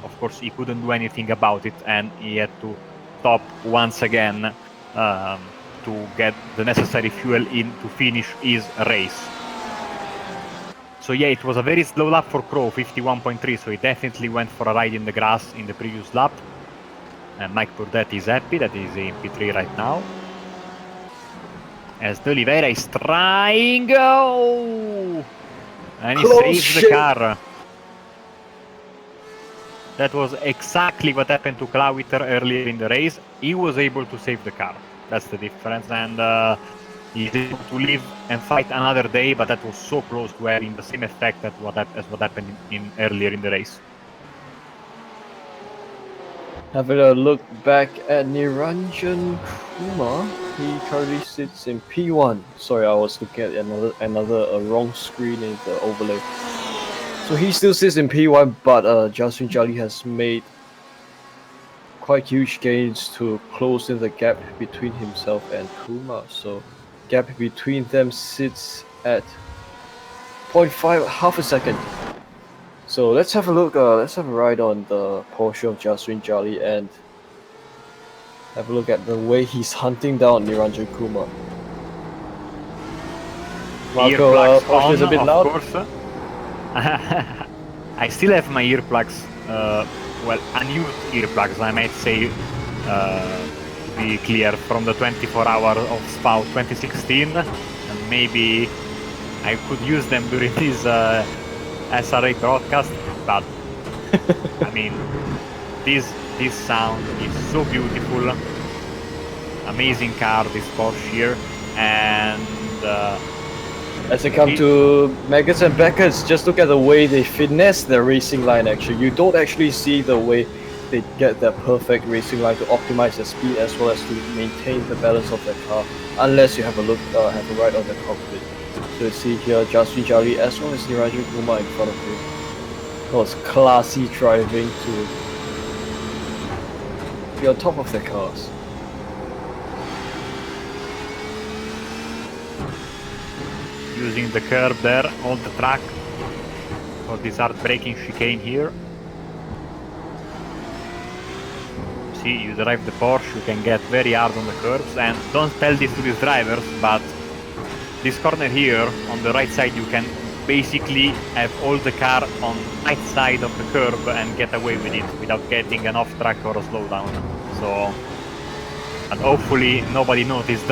Of course, he couldn't do anything about it, and he had to stop once again to get the necessary fuel in to finish his race. So yeah, it was a very slow lap for Crow, 51.3, so he definitely went for a ride in the grass in the previous lap. And Mike Burdett is happy that he's in P3 right now. As De Oliveira is trying, oh! And he saves the car. That was exactly what happened to Klauiter earlier in the race. He was able to save the car. That's the difference. And he's able to live and fight another day, but that was so close to having the same effect as what happened earlier in the race. Having a look back at Niranjan Kumar, he currently sits in P1. Sorry, I was looking at another wrong screen in the overlay. So he still sits in P1, but Jaswin Jali has made quite huge gains to close in the gap between himself and Kumar. So gap between them sits at 0.5, half a second. So let's have a look. Let's have a ride on the Porsche of Jaswin Jali and have a look at the way he's hunting down Niranjan Kumar. Marco, Porsche is a bit loud. Of course. I still have my earplugs, well, unused earplugs, I might say, to be clear, from the 24 hour of Spa 2016, and maybe I could use them during this SRA broadcast, but I mean, this sound is so beautiful, amazing car, this Porsche here, and as it comes to Maggots and Beckett's, just look at the way they finesse their racing line. Actually, you don't actually see the way they get their perfect racing line to optimize the speed as well as to maintain the balance of the car, unless you have a look, have a ride on the cockpit. So you see here Jaswin Jali as well as Niranjan Kumar in front of you. That was classy driving to be on top of the cars. Using the curb there on the track for this hard braking chicane here. see, you drive the Porsche, you can get very hard on the curves, and don't tell this to these drivers, but this corner here, on the right side, you can basically have all the car on right side of the curve and get away with it without getting an off track or a slowdown. So, and hopefully nobody noticed.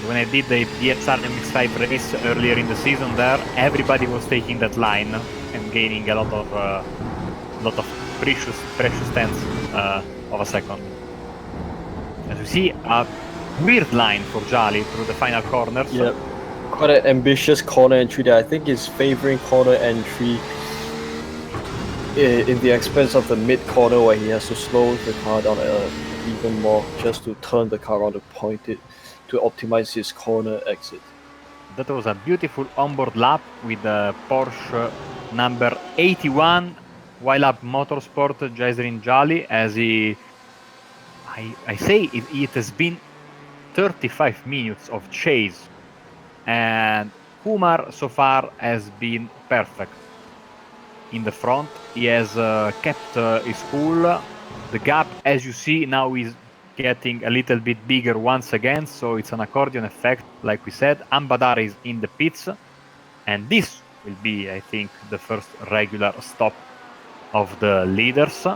When I did the SRA MX-5 race earlier in the season there, everybody was taking that line and gaining a lot of precious tenths of a second. As you see, a weird line for Jolly through the final corners. Yep. Quite an ambitious corner entry there. I think he's favoring corner entry in the expense of the mid corner where he has to slow the car down even more just to turn the car around to point it to optimize his corner exit. That was a beautiful onboard lap with the Porsche number 81 Wylab Motorsport Jaiserin Jolly, as I say it has been 35 minutes of chase, and Kumar so far has been perfect. In the front, he has kept his cool. The gap, as you see, now is getting a little bit bigger once again, so it's an accordion effect, like we said. Ambadar is in the pits, and this will be, I think, the first regular stop of the leaders.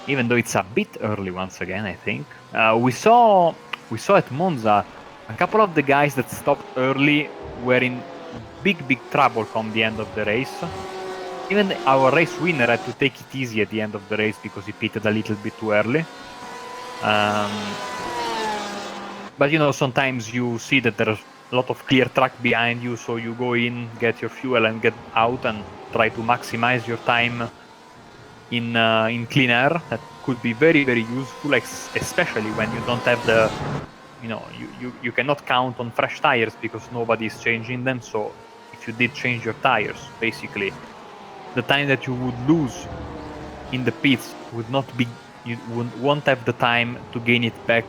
Even though it's a bit early once again, I think. We saw at Monza a couple of the guys that stopped early were in big trouble come the end of the race. Even our race winner had to take it easy at the end of the race because he pitted a little bit too early. But you know, sometimes you see that there's a lot of clear track behind you, so you go in, get your fuel and get out and try to maximize your time in clean air. That could be very useful, especially when you don't have the, you know, you cannot count on fresh tires because nobody is changing them. So if you did change your tires, basically the time that you would lose in the pits would not be, you won't have the time to gain it back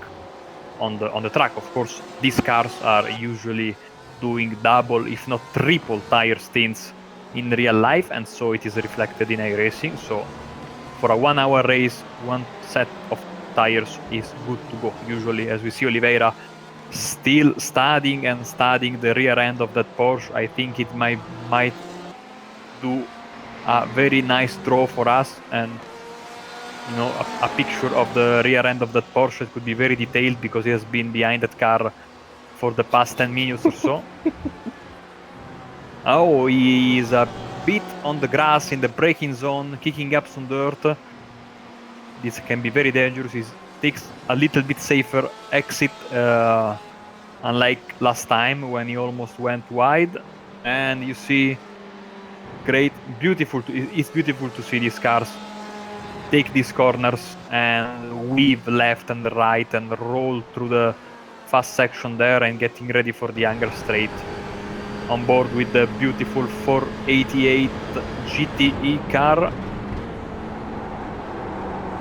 on the track. Of course, these cars are usually doing double, if not triple tire stints in real life, and so it is reflected in iRacing. So for a 1 hour race, one set of tires is good to go. Usually, as we see Oliveira still studying the rear end of that Porsche, I think it might do a very nice draw for us, and you know, a picture of the rear end of that Porsche could be very detailed because he has been behind that car for the past 10 minutes or so. Oh, he is a bit on the grass in the braking zone, kicking up some dirt. This can be very dangerous. He takes a little bit safer exit, unlike last time when he almost went wide. And you see, it's beautiful to see these cars take these corners and weave left and right and roll through the fast section there and getting ready for the Anger Straight. On board with the beautiful 488 GTE car.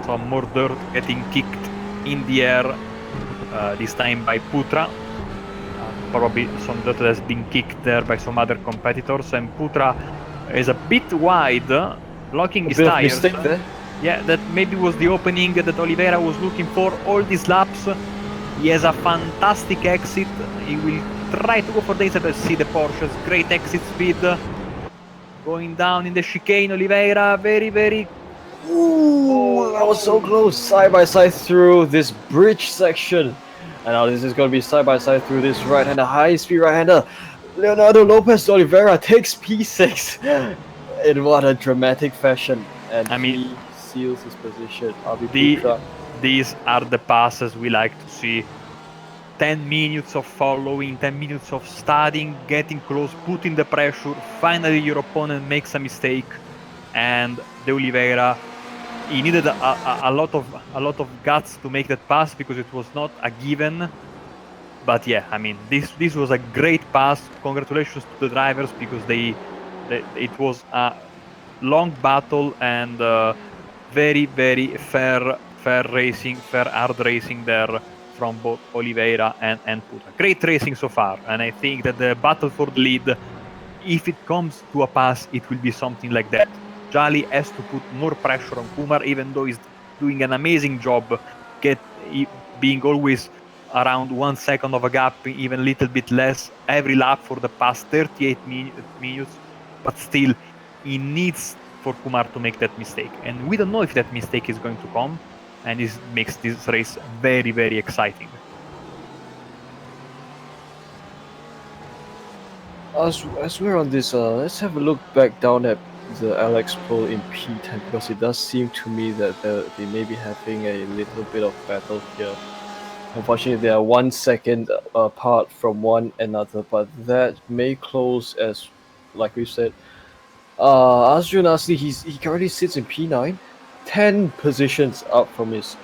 Some more dirt getting kicked in the air, this time by Putra. Probably some dirt has been kicked there by some other competitors, and Putra is a bit wide, blocking his tires. Mistake there. Yeah, that maybe was the opening that Oliveira was looking for all these laps. He has a fantastic exit. He will try to go for the inside. See the Porsche's great exit speed. Going down in the chicane, Oliveira, very... Ooh, that was so close. Side by side through this bridge section. And now this is going to be side by side through this right-hander, high-speed right-hander. Leonardo Lopez Oliveira takes P6 in what a dramatic fashion. And I mean, he seals his position. These are the passes we like to see. 10 minutes of following, 10 minutes of studying, getting close, putting the pressure. Finally, your opponent makes a mistake, and De Oliveira, he needed a lot of guts to make that pass because it was not a given. But yeah, I mean, this was a great pass. Congratulations to the drivers because it was a long battle and very fair racing, fair hard racing there from both Oliveira and Putra. Great racing so far, and I think that the battle for the lead, if it comes to a pass, it will be something like that. Jali has to put more pressure on Kumar, even though he's doing an amazing job, being always around 1 second of a gap, even a little bit less every lap for the past 38 minutes. But still, he needs for Kumar to make that mistake, and we don't know if that mistake is going to come, and it makes this race very, very exciting. As we're on this, let's have a look back down at the Alex poll in P10, because it does seem to me that they may be having a little bit of battle here. Unfortunately, they are 1 second apart from one another, but that may close as, like we said. Arjun Asli, he currently sits in P9, 10 positions up from his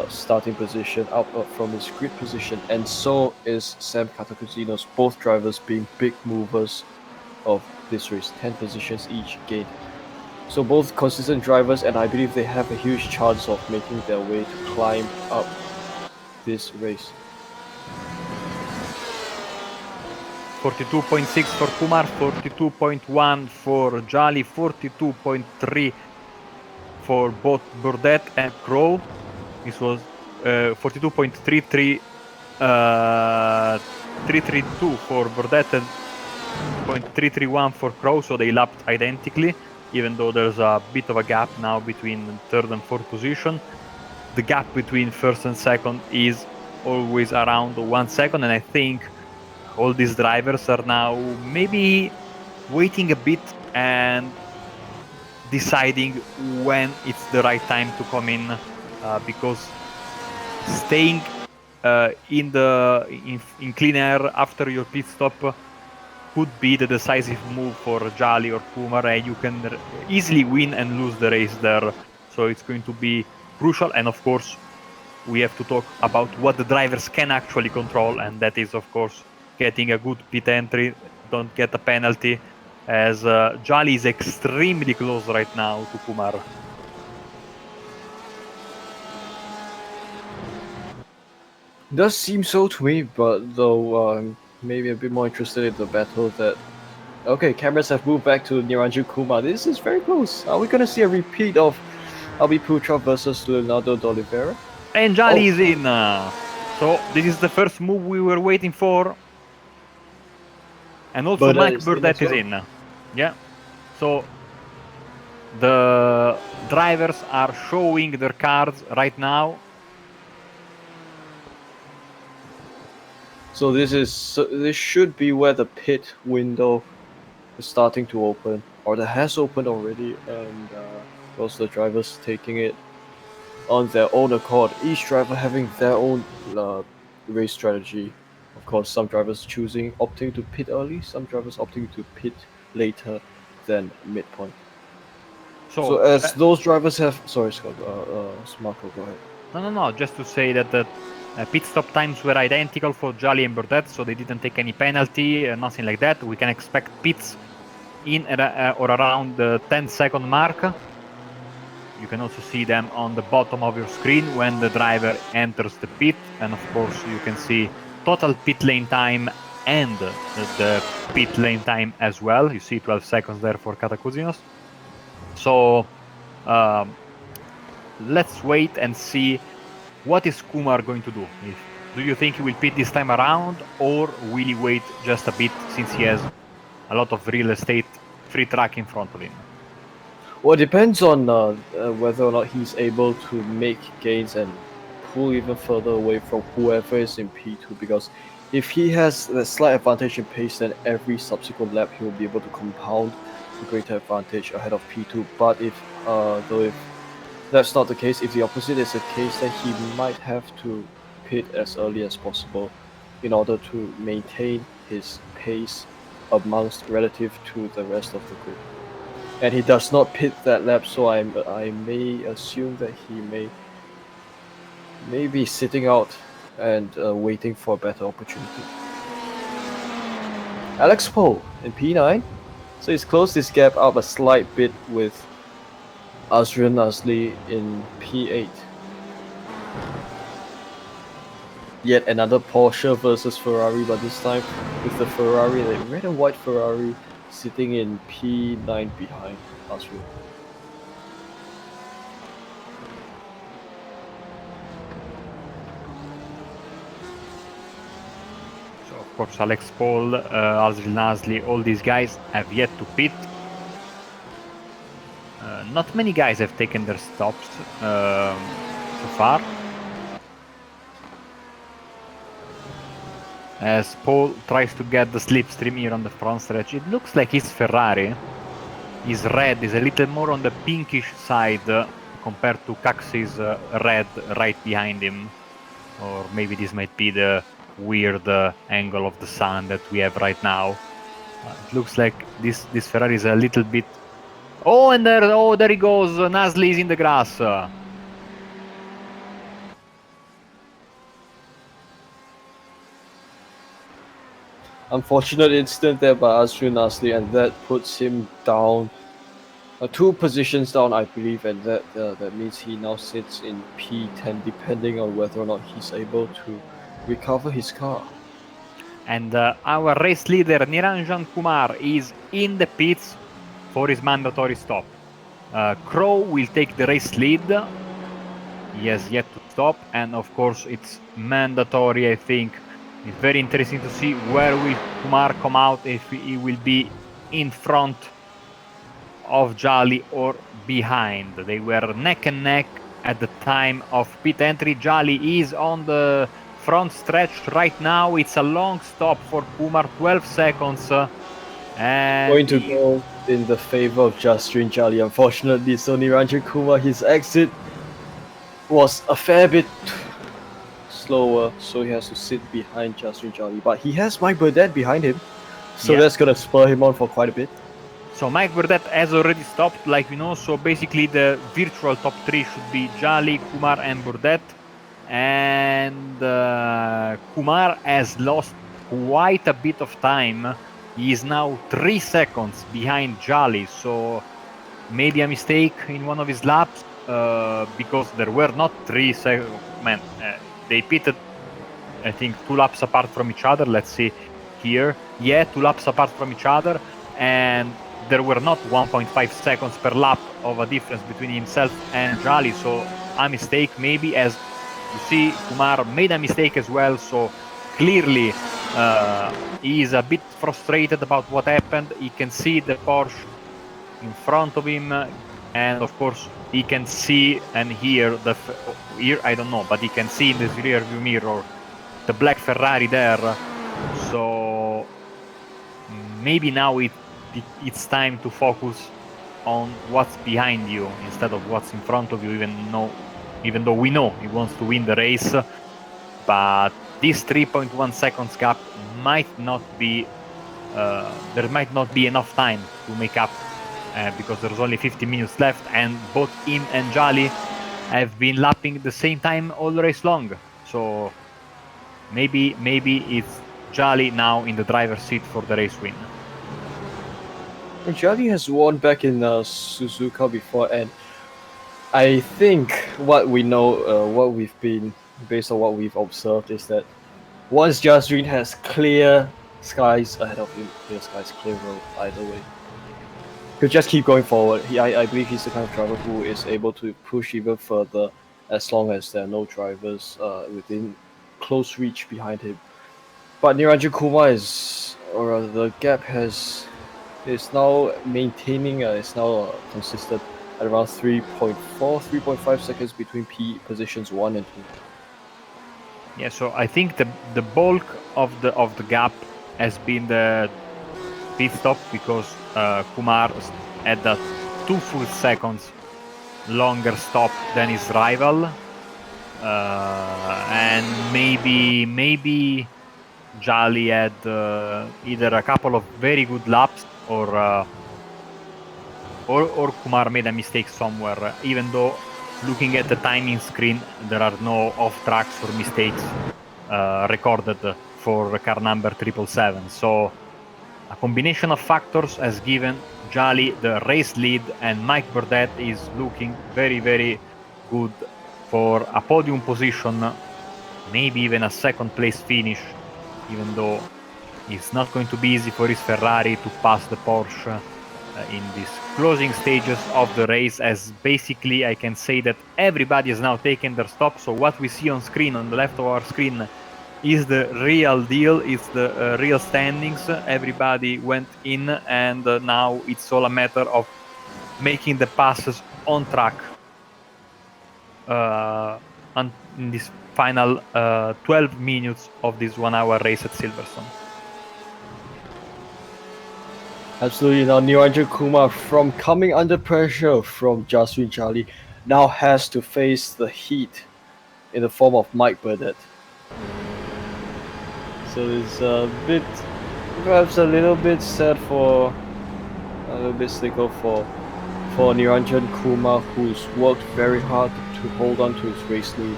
starting position, up from his grid position, and so is Sam Katakuzinos, both drivers being big movers of this race, 10 positions each gained. So both consistent drivers, and I believe they have a huge chance of making their way to climb up this race. 42.6 for Kumar, 42.1 for Jali, 42.3 for both Burdett and Crow. This was 42.33, 332 for Burdett and 0.331 for Crow, so they lapped identically, even though there's a bit of a gap now between third and fourth position. The gap between first and second is always around 1 second, and I think all these drivers are now maybe waiting a bit and deciding when it's the right time to come in, because staying in clean air after your pit stop could be the decisive move for Jali or Kumar, and you can easily win and lose the race there. So it's going to be crucial, and of course we have to talk about what the drivers can actually control, and that is of course getting a good pit entry, don't get a penalty, as Jali is extremely close right now to Kumar. Does seem so to me, but though maybe a bit more interested in the battle that... Okay, cameras have moved back to Niranjan Kumar. This is very close. Are we going to see a repeat of Albi Putra versus Leonardo D'Oliveira? And Jali is in. So this is the first move we were waiting for. And also Mike Burdett is in. Yeah. So the drivers are showing their cards right now. So this should be where the pit window is starting to open, or that has opened already, and those the drivers taking it on their own accord, each driver having their own race strategy. Of course, some drivers opting to pit early, some drivers opting to pit later than midpoint. So as those drivers have... Sorry, Scott. Marco, go ahead. No. Just to say that the pit stop times were identical for Jali and Burdett, so they didn't take any penalty, nothing like that. We can expect pits in or around the 10-second mark. You can also see them on the bottom of your screen when the driver enters the pit, and of course you can see total pit lane time and the pit lane time as well. You see 12 seconds there for Katakuzinos. So let's wait and see what is Kumar going to do. Do you think he will pit this time around, or will he wait just a bit since he has a lot of real estate, free track in front of him? Well, it depends on whether or not he's able to make gains and pull even further away from whoever is in P2, because if he has a slight advantage in pace, then every subsequent lap he will be able to compound a greater advantage ahead of P2. But if that's not the case, if the opposite is the case, then he might have to pit as early as possible in order to maintain his pace amongst relative to the rest of the grid. And he does not pit that lap, so I may assume that he may be sitting out and waiting for a better opportunity. Alex Poe in P9, so he's closed his gap up a slight bit with Azrian Nasli in P8. Yet another Porsche versus Ferrari, but this time with the Ferrari, the red and white Ferrari, sitting in P9 behind Asriel. So of course, Alex Paul, Azril Nasli, all these guys have yet to pit. Not many guys have taken their stops so far. As Paul tries to get the slipstream here on the front stretch, it looks like his Ferrari is red, is a little more on the pinkish side compared to Caxi's red right behind him. Or maybe this might be the weird angle of the sun that we have right now. It looks like this Ferrari is a little bit... Oh, and there he goes. Nasli is in the grass. Unfortunate incident there by Asriel Nasli, and that puts him down 2 positions down, I believe, and that means he now sits in P10, depending on whether or not he's able to recover his car. And our race leader, Niranjan Kumar, is in the pits for his mandatory stop. Crow will take the race lead. He has yet to stop, and of course it's mandatory, I think. It's very interesting to see where will Kumar come out, if he will be in front of Jali or behind. They were neck and neck at the time of pit entry. Jali is on the front stretch right now. It's a long stop for Kumar, 12 seconds. And Going to go in the favor of Jasrin Jali, unfortunately. So Niranjan Kumar, his exit was a fair bit slower, so he has to sit behind Jasrin Jali. But he has Mike Burdett behind him, so that's going to spur him on for quite a bit. So Mike Burdett has already stopped, like we know. So basically the virtual top 3 should be Jali, Kumar and Burdett. And Kumar has lost quite a bit of time. He is now 3 seconds behind Jali, so maybe a mistake in one of his laps, because there were not 3 seconds. They pitted, I think, 2 laps apart from each other. Let's see here. Yeah, 2 laps apart from each other, and there were not 1.5 seconds per lap of a difference between himself and Jali, so a mistake maybe. As you see, Kumar made a mistake as well, so clearly he is a bit frustrated about what happened. He can see the Porsche in front of him, and of course he can see and hear I don't know, but he can see in the rear view mirror the black Ferrari there. So maybe now it's time to focus on what's behind you instead of what's in front of you, even though we know he wants to win the race. But this 3.1 seconds gap might not be there might not be enough time to make up, because there's only 50 minutes left, and both him and Jali have been lapping the same time all race long. So maybe it's Jali now in the driver's seat for the race win. And Jali has won back in Suzuka before, and I think what we know, based on what we've observed, is that once Jasrin has clear skies ahead of him, clear road either way, he'll just keep going forward. I believe he's the kind of driver who is able to push even further as long as there are no drivers within close reach behind him. But Niranjan Kumar the gap is now maintaining, is now consistent at around 3.5 seconds between positions 1 and 2. Yeah, so I think the bulk of the gap has been the pit stop, because Kumar had a 2 full seconds longer stop than his rival, and maybe Jali had either a couple of very good laps or Kumar made a mistake somewhere, even though looking at the timing screen there are no off tracks or mistakes recorded for car number 777. So a combination of factors has given Jali the race lead, and Mike Burdett is looking very, very good for a podium position, maybe even a second place finish, even though It's not going to be easy for his Ferrari to pass the Porsche in these closing stages of the race, as basically I can say that everybody has now taken their stop. So what we see on screen, on the left of our screen, is the real deal. It's the real standings. Everybody went in, and now it's all a matter of making the passes on track in this final 12 minutes of this 1 hour race at Silverstone. Absolutely. Now, Niranjan Kumar, from coming under pressure from Jaswin Charlie, now has to face the heat in the form of Mike Burdett. So it's a bit, perhaps a little bit sad for, a little bit sicker for Niranjan Kumar, who's worked very hard to hold on to his race lead.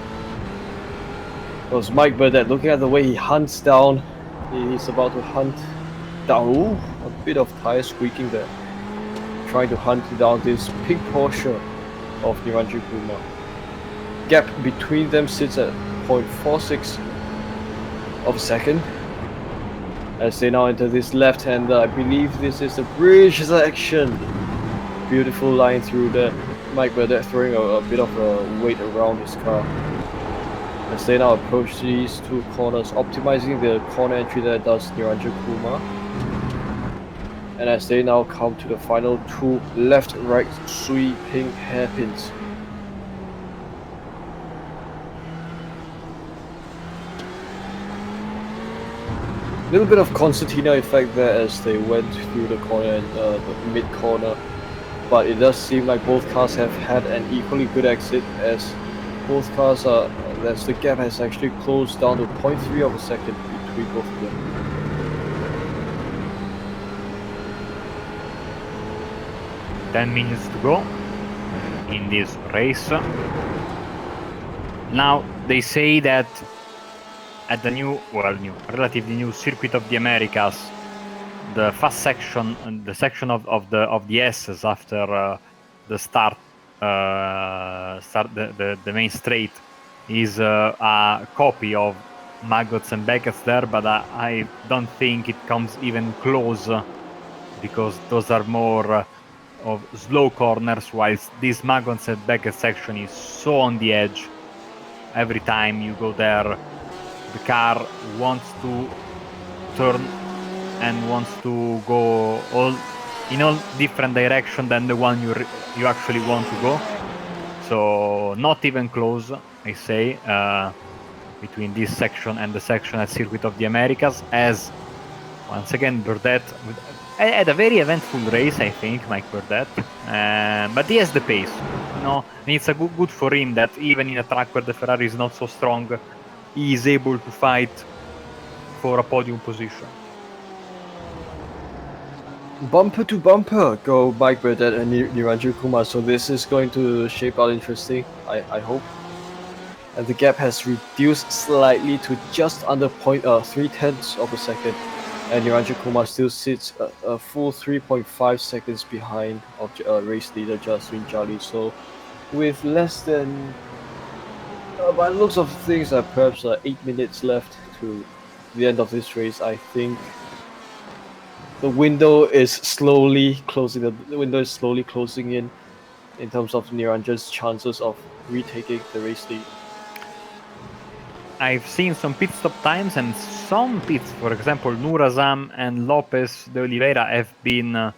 Because Mike Burdett, looking at the way he hunts down, he's about to hunt down. Ooh, a bit of tire squeaking there. Trying to hunt down this pink Porsche of Niranjan Kumar. Gap between them sits at 0.46 of a second. As they now enter this left-hander, I believe this is the bridge section. Beautiful line through there. Mike Burdett throwing a bit of a weight around his car. As they now approach these two corners, optimizing the corner entry that does Niranjan Kumar. And as they now come to the final two left-right sweeping hairpins. Little bit of concertina effect there as they went through the corner and the mid-corner. But it does seem like both cars have had an equally good exit, as both cars are, as the gap has actually closed down to 0.3 of a second between both of them. Ten minutes to go in this race. Now they say that at the relatively new Circuit of the Americas, the fast section, the section of the S's after the start the main straight, is a copy of Maggots and Beckett's there, but I don't think it comes even close, because those are more of slow corners, whilst this Maggots and Beckett section is so on the edge. Every time you go there, the car wants to turn and wants to go in all different direction than the one you actually want to go. So not even close, I say, between this section and the section at Circuit of the Americas, as once again Burdett had a very eventful race, I think, Mike Burdett, but he has the pace, and it's a good for him that even in a track where the Ferrari is not so strong, he is able to fight for a podium position. Bumper to bumper go Mike Burdett and Niranjan Kumar, so this is going to shape out interesting, I hope. And the gap has reduced slightly to just under 0.3 of a second, and Niranjan Kumar still sits a full 3.5 seconds behind of race leader Jaswin Charlie. So with less than, by the looks of things, perhaps 8 minutes left to the end of this race, I think the window is slowly closing. The window is slowly closing in terms of Niranjan's chances of retaking the race lead. I've seen some pit stop times, and some pits, for example, Nurazam and Lopez de Oliveira, have been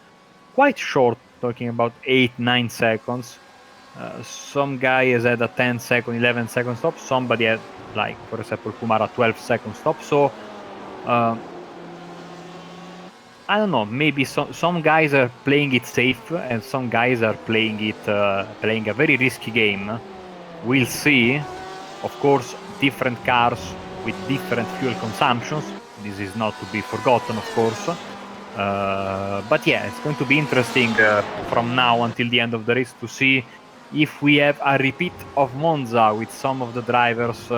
quite short, talking about 8-9 seconds. Some guy has had a 10-second, 11-second stop. Somebody had, like, for example, Kumar, a 12-second stop. So I don't know, maybe some guys are playing it safe and some guys are playing a very risky game. We'll see. Of course, different cars with different fuel consumptions. This is not to be forgotten, of course. But yeah, it's going to be interesting from now until the end of the race to see if we have a repeat of Monza with some of the drivers,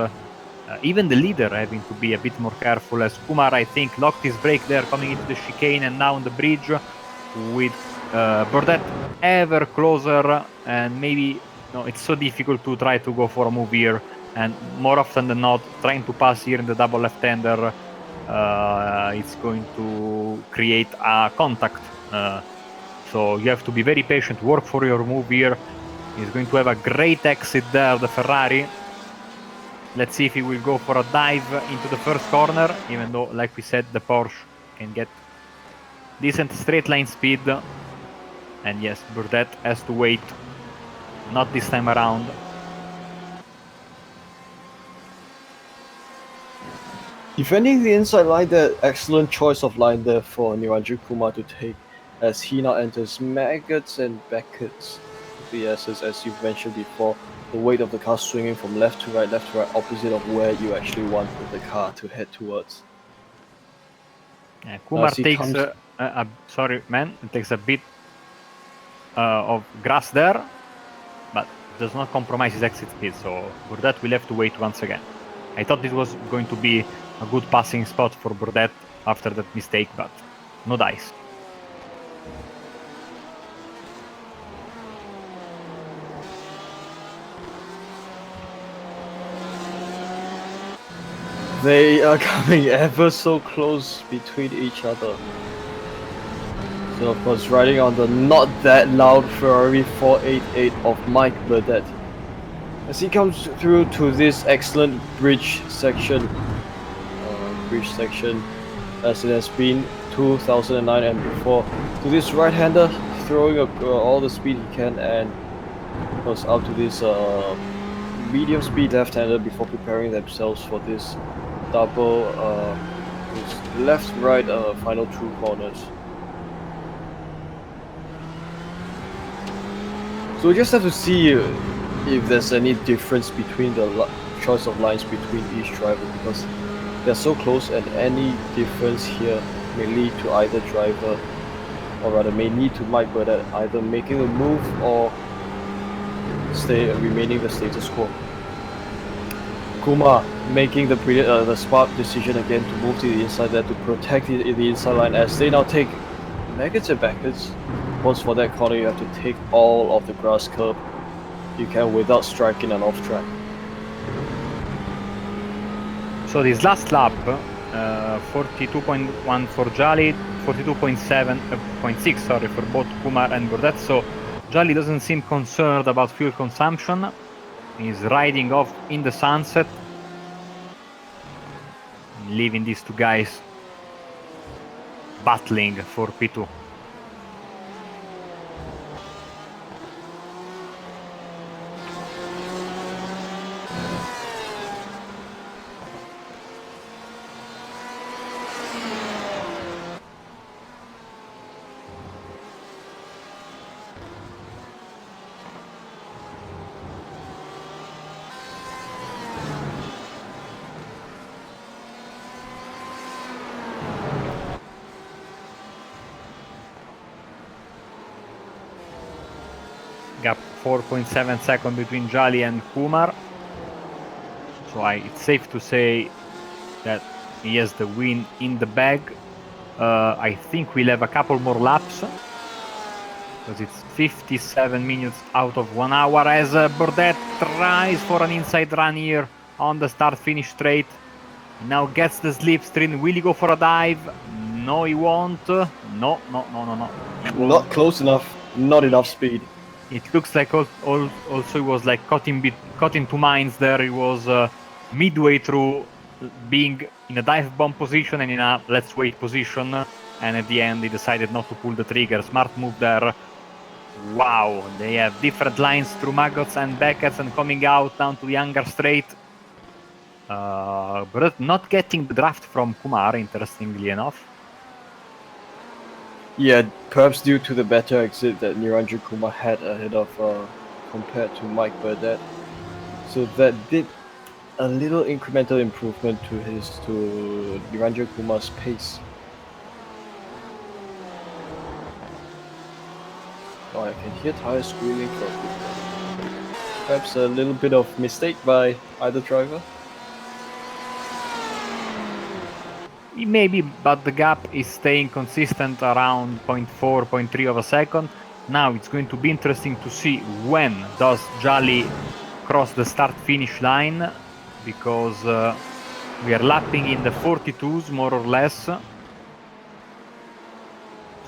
even the leader, having to be a bit more careful, as Kumar, I think, locked his brake there coming into the chicane and now on the bridge, with Burdett ever closer, and maybe it's so difficult to try to go for a move here, and more often than not trying to pass here in the double left-hander it's going to create a contact. So you have to be very patient, work for your move here. He's going to have a great exit there, the Ferrari. Let's see if he will go for a dive into the first corner, even though, like we said, the Porsche can get decent straight line speed. And yes, Burdett has to wait. Not this time around. Defending the inside line, the excellent choice of line there for Niranjan Kumar to take, as he now enters Maggots and Beckett's BSs, as you mentioned before. The weight of the car swinging from left to right, opposite of where you actually want the car to head towards. Yeah, Kumar takes sorry, man, it takes a bit of grass there, but does not compromise his exit speed. So Burdett will have to wait once again. I thought this was going to be a good passing spot for Burdett after that mistake, but no dice. They are coming ever so close between each other. So of course, riding on the not that loud Ferrari 488 of Mike Burdett. As he comes through to this excellent bridge section, as it has been 2009 and before, to this right-hander throwing up all the speed he can, and goes out to this medium speed left-hander before preparing themselves for this double this left-right final two corners. So we just have to see if there's any difference between the choice of lines between each driver, because they're so close, and any difference here may lead to either driver, or rather may lead to Mike Burdett either making a move or remaining the status quo. Kumar making the smart decision again to move to the inside there to protect the inside line, as they now take Maggots and Beckett's. Once for that corner, you have to take all of the grass curb you can without striking an off track. So this last lap, 42.1 for Jolly, 42.6 sorry, for both Kumar and Burdett. So Jolly doesn't seem concerned about fuel consumption. He's riding off in the sunset, leaving these two guys battling for P2. Gap 4.7 seconds between Jolly and Kumar. So it's safe to say that he has the win in the bag. I think we'll have a couple more laps, because it's 57 minutes out of 1 hour, as Burdett tries for an inside run here on the start-finish straight. He now gets the slipstream. Will he go for a dive? No, he won't. No. Not close enough. Not enough speed. It looks like also he was like caught in two minds there. He was midway through being in a dive bomb position and in a let's wait position, and at the end he decided not to pull the trigger. Smart move there. Wow, they have different lines through Maggots and Beckett's and coming out down to the Younger Straight. But not getting the draft from Kumar, interestingly enough. Yeah, perhaps due to the better exit that Niranjan Kumar had ahead of compared to Mike Burdett. So that did a little incremental improvement to Niranjan Kumar's pace. Oh, I can hear tires squealing from perhaps a little bit of mistake by either driver. Maybe, but the gap is staying consistent around 0.4, 0.3 of a second. Now it's going to be interesting to see when does Jolly cross the start-finish line, because We are lapping in the 42s, more or less. So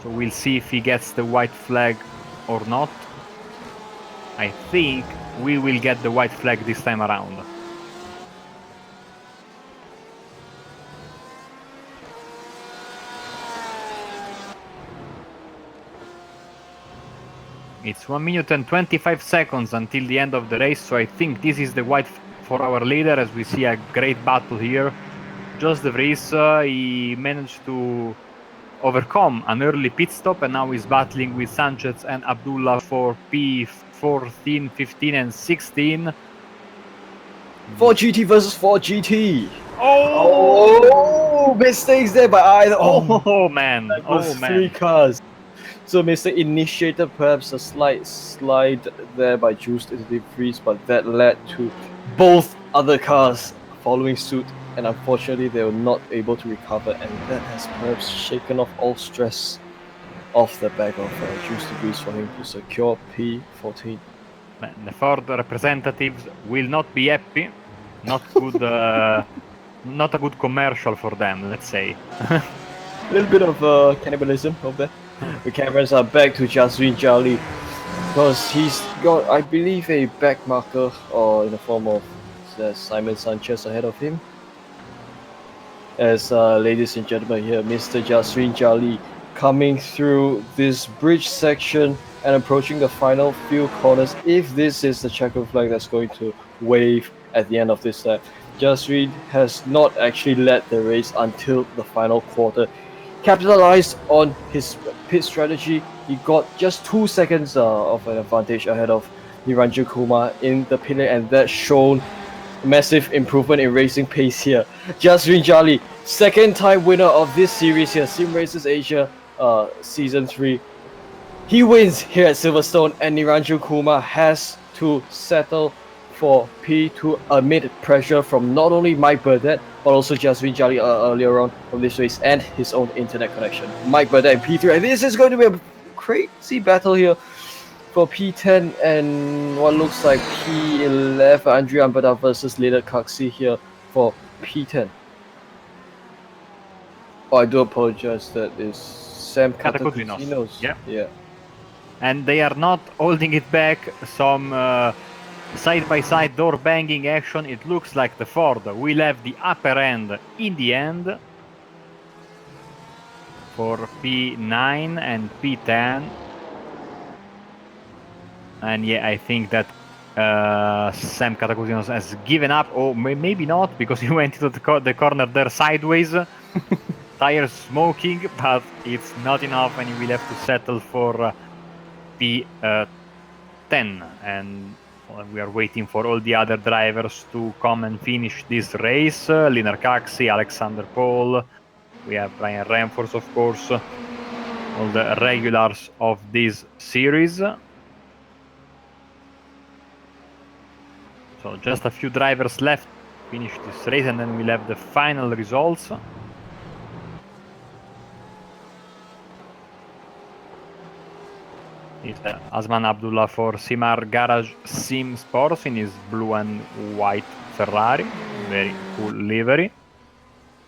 we'll see if he gets the white flag or not. I think we will get the white flag this time around. It's 1 minute and 25 seconds until the end of the race, so I think this is the white for our leader, as we see a great battle here. Jos de Vries, he managed to overcome an early pit stop, and now he's battling with Sanchez and Abdullah for P14, 15, and 16. 4GT versus 4GT. Oh! Mistakes there by either. Oh man! That Oh was man! 3 cars. So mistake initiated perhaps a slight slide there by Jules de Vries, but that led to both other cars following suit, and unfortunately they were not able to recover, and that has perhaps shaken off all stress off the back of Jules de Vries for him to secure P14. Man, the Ford representatives will not be happy. Not good. Not a good commercial for them, let's say. A little bit of cannibalism over there. The cameras are back to Jaswin Jali because he's got, I believe, a back marker or in the form of Simon Sanchez ahead of him. As ladies and gentlemen, here Mr. Jaswin Jali coming through this bridge section and approaching the final few corners. If this is the checker flag that's going to wave at the end of this lap, Jaswin has not actually led the race until the final quarter. Capitalized on his pit strategy, he got just 2 seconds of an advantage ahead of Niranjan Kumar in the pit lane, and that shown massive improvement in racing pace here. Jaswin Jali, second time winner of this series here, Sim Races Asia Season 3. He wins here at Silverstone, and Niranjan Kumar has to settle for P2 amid pressure from not only Mike Burdett, but also Jaswin Jali earlier on from this race, and his own internet connection. Mike Burdett in P3, and this is going to be a crazy battle here for P10 and what looks like P11, Andrea Ambada versus Leda Kaxi here for P10. Oh, I do apologize, that is Sam Katakuzinos. Yeah. And they are not holding it back. Some side-by-side door banging action. It looks like the Ford will have the upper end in the end for P9 and P10. And yeah, I think that Sam Katakuzinos has given up, or maybe not, because he went into the corner there sideways. Tires smoking, but it's not enough, and he will have to settle for P10. And we are waiting for all the other drivers to come and finish this race. Linar Kaxi, Alexander Paul, we have Brian Ramforth, of course, all the regulars of this series. So just a few drivers left to finish this race, and then we'll have the final results. It's Asman Abdullah for Simar Garage Sim Sports in his blue and white Ferrari, very cool livery.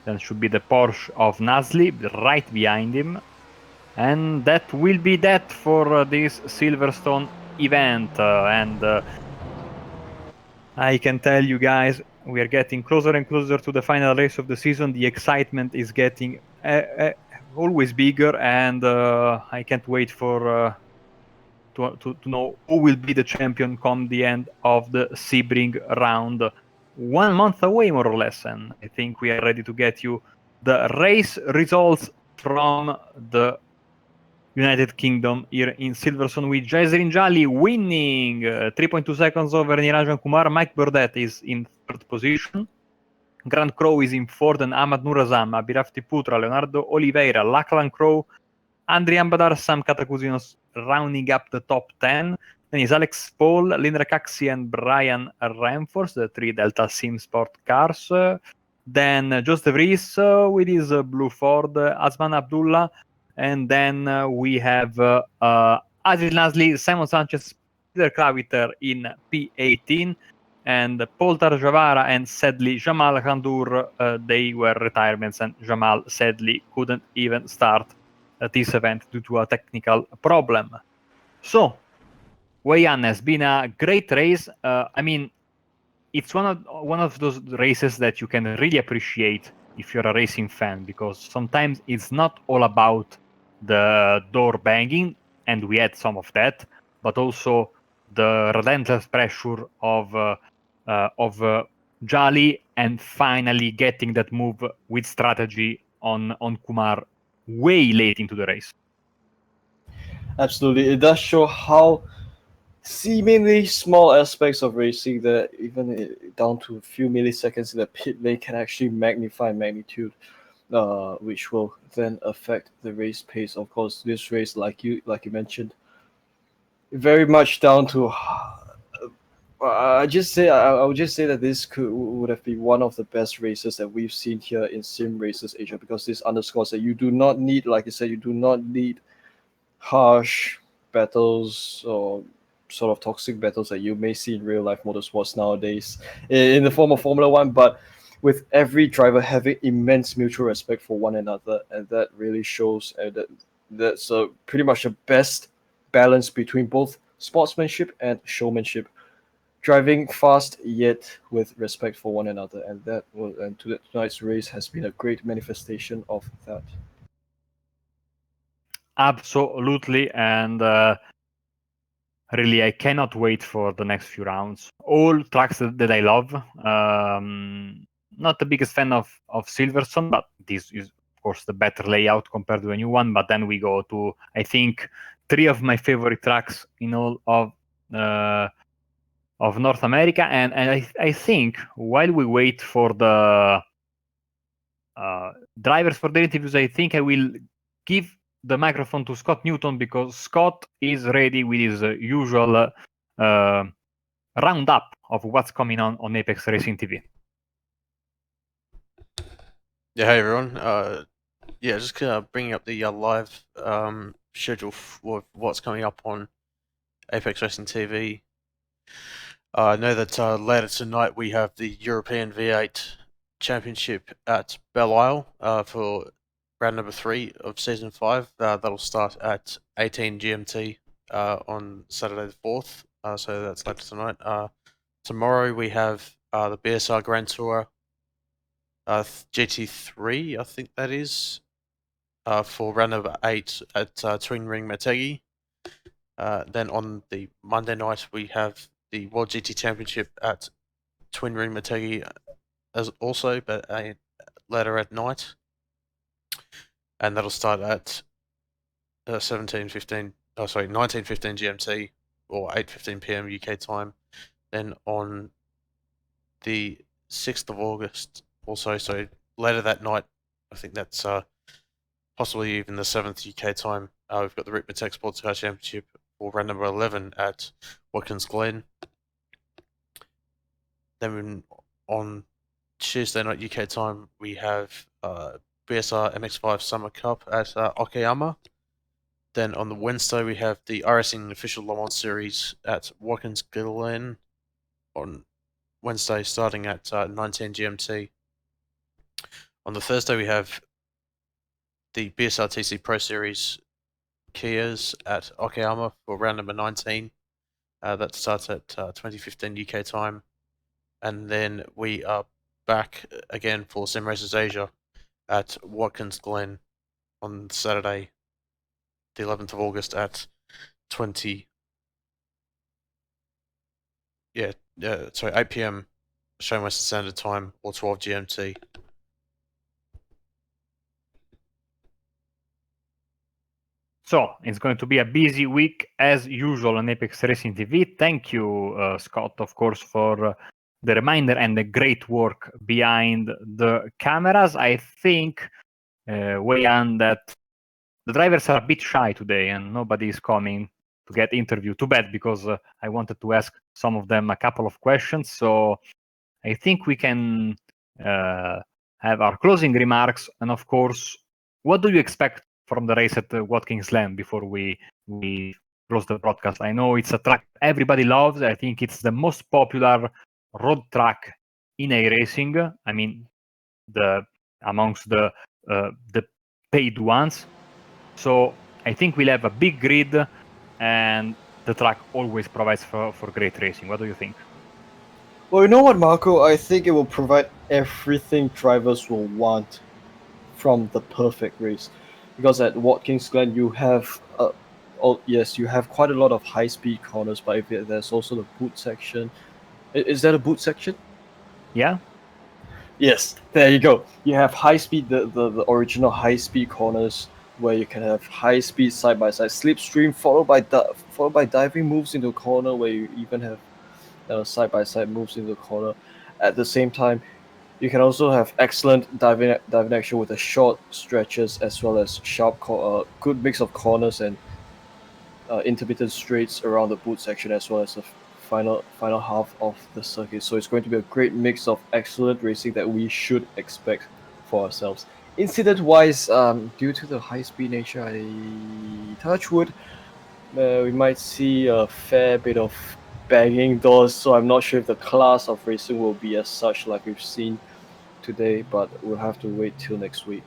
Then should be the Porsche of Nasli right behind him. And that will be that for this Silverstone event. I can tell you guys, we are getting closer and closer to the final race of the season. The excitement is getting always bigger, and I can't wait for to know who will be the champion come the end of the Sebring round. 1 month away, more or less, and I think we are ready to get you the race results from the United Kingdom here in Silverstone, with Jaswin Jali winning 3.2 seconds over Niranjan Kumar. Mike Burdett is in third position. Grant Crow is in fourth, and Ahmad Nurazam, Abhirafti Putra, Leonardo Oliveira, Lachlan Crow, Andriy Ambadar, Sam Katakuzinos rounding up the top 10. Then is Alex Paul, Lindra Kaxi, and Brian Ramforth, the 3 Delta Sim Sport cars. Then Jos de Vries with his blue Ford, Asman Abdullah, and then we have Adrian Nasli, Simon Sanchez, Peter Kraviter in P18. and Paul Tarjavara and sadly Jamal Khandour, they were retirements, and Jamal sadly couldn't even start this event due to a technical problem. So, Wei Han has been a great race. I mean, it's one of those races that you can really appreciate if you're a racing fan, because sometimes it's not all about the door banging, and we had some of that, but also the relentless pressure of Jali, and finally getting that move with strategy on Kumar way late into the race. Absolutely, it does show how seemingly small aspects of racing that even down to a few milliseconds in the pit lane can actually magnify magnitude, which will then affect the race pace. Of course, this race, like you mentioned, very much down to. I would just say that this would have been one of the best races that we've seen here in Sim Races Asia, because this underscores that you do not need, like you said, you do not need harsh battles or sort of toxic battles that you may see in real life motorsports nowadays in the form of Formula One, but with every driver having immense mutual respect for one another, and that really shows that's pretty much the best balance between both sportsmanship and showmanship. Driving fast yet with respect for one another, and tonight's race has been a great manifestation of that. Absolutely, and really, I cannot wait for the next few rounds. All tracks that I love. Not the biggest fan of Silverstone, but this is, of course, the better layout compared to the new one. But then we go to, I think, three of my favorite tracks in all of North America. And I think while we wait for the drivers for the interviews, I think I will give the microphone to Scott Newton, because Scott is ready with his usual roundup of what's coming on Apex Racing TV. Yeah, hey everyone. Yeah, just bringing up the live schedule for what's coming up on Apex Racing TV. I know that later tonight we have the European V8 Championship at Belle Isle for round number 3 of Season 5. That'll start at 18 GMT on Saturday the 4th, so that's later tonight. Tomorrow we have the BSR Grand Tour GT3, I think that is, for round number 8 at Twin Ring Motegi. Then on the Monday night we have the World GT Championship at Twin Ring Motegi as also, but later at night, and that'll start at 19:15 GMT or 8:15 PM UK time. Then on the 6th of August also, so later that night, I think that's possibly even the 7th UK time, we've got the Ritmatech Sports Car Championship for round number 11 at Watkins Glen. Then on Tuesday night UK time, we have BSR MX5 Summer Cup at Okayama. Then on the Wednesday, we have the iRacing Official Le Mans Series at Watkins Glen on Wednesday, starting at 19 GMT. On the Thursday, we have the BSR TC Pro Series Kias at Okayama for round number 19. That starts at 20:15 UK time. And then we are back again for Sim Races Asia at Watkins Glen on Saturday, the 11th of August at 8 PM Australian Western Standard Time, or 12 GMT. So it's going to be a busy week as usual on Apex Racing TV. Thank you, Scott, of course, for the reminder and the great work behind the cameras. I think, Wei Han, that the drivers are a bit shy today and nobody is coming to get interviewed. Too bad, because I wanted to ask some of them a couple of questions. So I think we can have our closing remarks. And of course, what do you expect from the race at Watkins Glen before we close the broadcast? I know it's a track everybody loves. I think it's the most popular road track in a racing. I mean, amongst the paid ones. So I think we'll have a big grid, and the track always provides for great racing. What do you think? Well, you know what, Marco? I think it will provide everything drivers will want from the perfect race. Because at Watkins Glen, you have, yes, you have quite a lot of high-speed corners, but there's also the boot section. Is that a boot section? Yeah. Yes, there you go. You have high speed, the original high speed corners where you can have high speed side by side slipstream followed by diving moves into a corner where you even have side by side moves into the corner. At the same time, you can also have excellent diving action with the short stretches as well as good mix of corners and intermittent straights around the boot section as well as the final half of the circuit. So it's going to be a great mix of excellent racing that we should expect for ourselves. Incident wise, due to the high speed nature, I touch wood, we might see a fair bit of banging doors. So I'm not sure if the class of racing will be as such like we've seen today, but we'll have to wait till next week.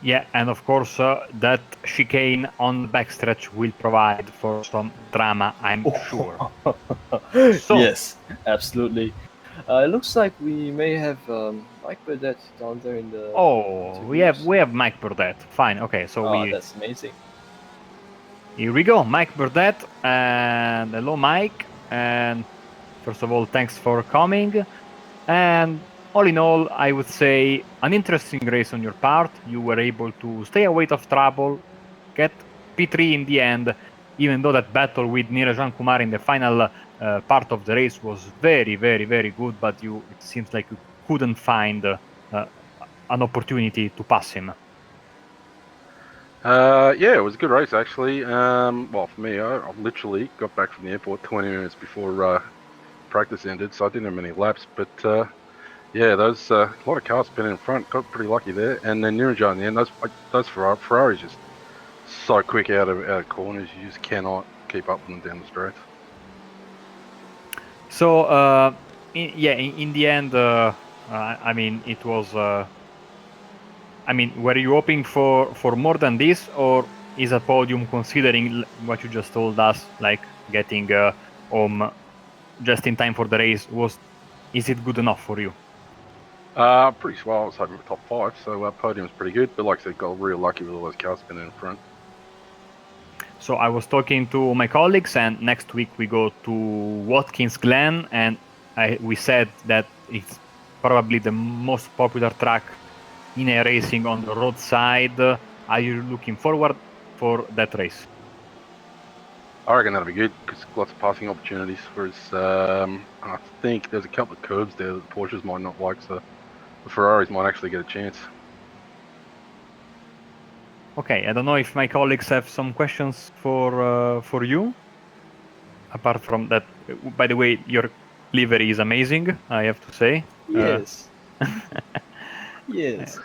Yeah, and of course, that chicane on the backstretch will provide for some drama, I'm sure. So, yes, absolutely. It looks like we may have Mike Burdett down there in the. we have Mike Burdett. Fine. Okay, so That's amazing. Here we go, Mike Burdett, and hello, Mike. And first of all, thanks for coming. And all in all, I would say an interesting race on your part. You were able to stay away of trouble, get P3 in the end, even though that battle with Neeraj Kumar in the final part of the race was very, very, very good, but it seems like you couldn't find an opportunity to pass him. Yeah, it was a good race actually. Well, for me, I literally got back from the airport 20 minutes before practice ended, so I didn't have many laps. But yeah, those a lot of cars spinning in front. Got pretty lucky there, and then Neeraj in the end. Those Ferraris just so quick out of corners. You just cannot keep up with them down the straight. So in the end, I mean, it was. I mean, were you hoping for more than this, or is a podium, considering what you just told us, like getting home just in time for the race, is it good enough for you? Pretty well. I was hoping for top 5, so podium's pretty good. But like I said, got real lucky with all those cars spinning in front. So I was talking to my colleagues, and next week we go to Watkins Glen, and we said that it's probably the most popular track in a racing on the roadside. Are you looking forward for that race? I reckon that'll be good because lots of passing opportunities. Whereas I think there's a couple of curbs there that the Porsches might not like, so the Ferraris might actually get a chance. Okay, I don't know if my colleagues have some questions for you. Apart from that, by the way, your livery is amazing, I have to say. Yes. Yes.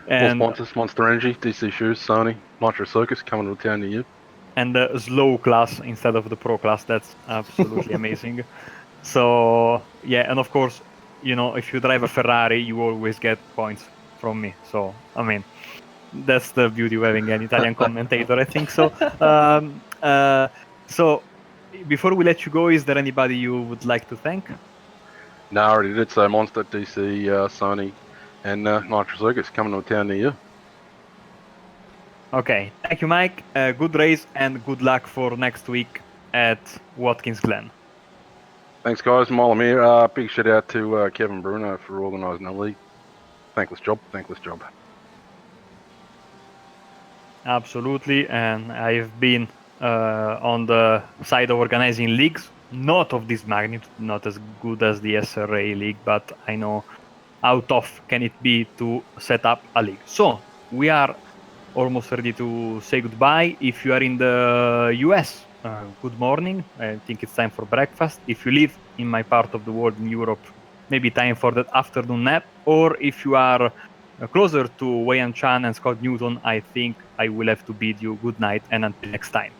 And more sponsors: Monster Energy, DC Shoes, Sony, Nitro Circus coming to town near you. And the slow class instead of the pro class. That's absolutely amazing. So yeah, and of course, if you drive a Ferrari, you always get points from me. So I mean, that's the beauty of having an Italian commentator, I think. So so before we let you go, is there anybody you would like to thank? No, I already did. So Monster, DC, Sony, and Nitro Circus coming to town near you. Okay, thank you, Mike. Good race and good luck for next week at Watkins Glen. Thanks, guys. Molamir. Big shout out to Kevin Bruno for organising the league. Thankless job. Absolutely, and I've been on the side of organizing leagues, not of this magnitude, not as good as the SRA league, but I know how tough can it be to set up a league. So we are almost ready to say goodbye. If you are in the US, good morning. I think it's time for breakfast. If you live in my part of the world, in Europe, maybe time for that afternoon nap. Or if you are closer to Wei Han and Scott Newton, I think I will have to bid you good night and until next time.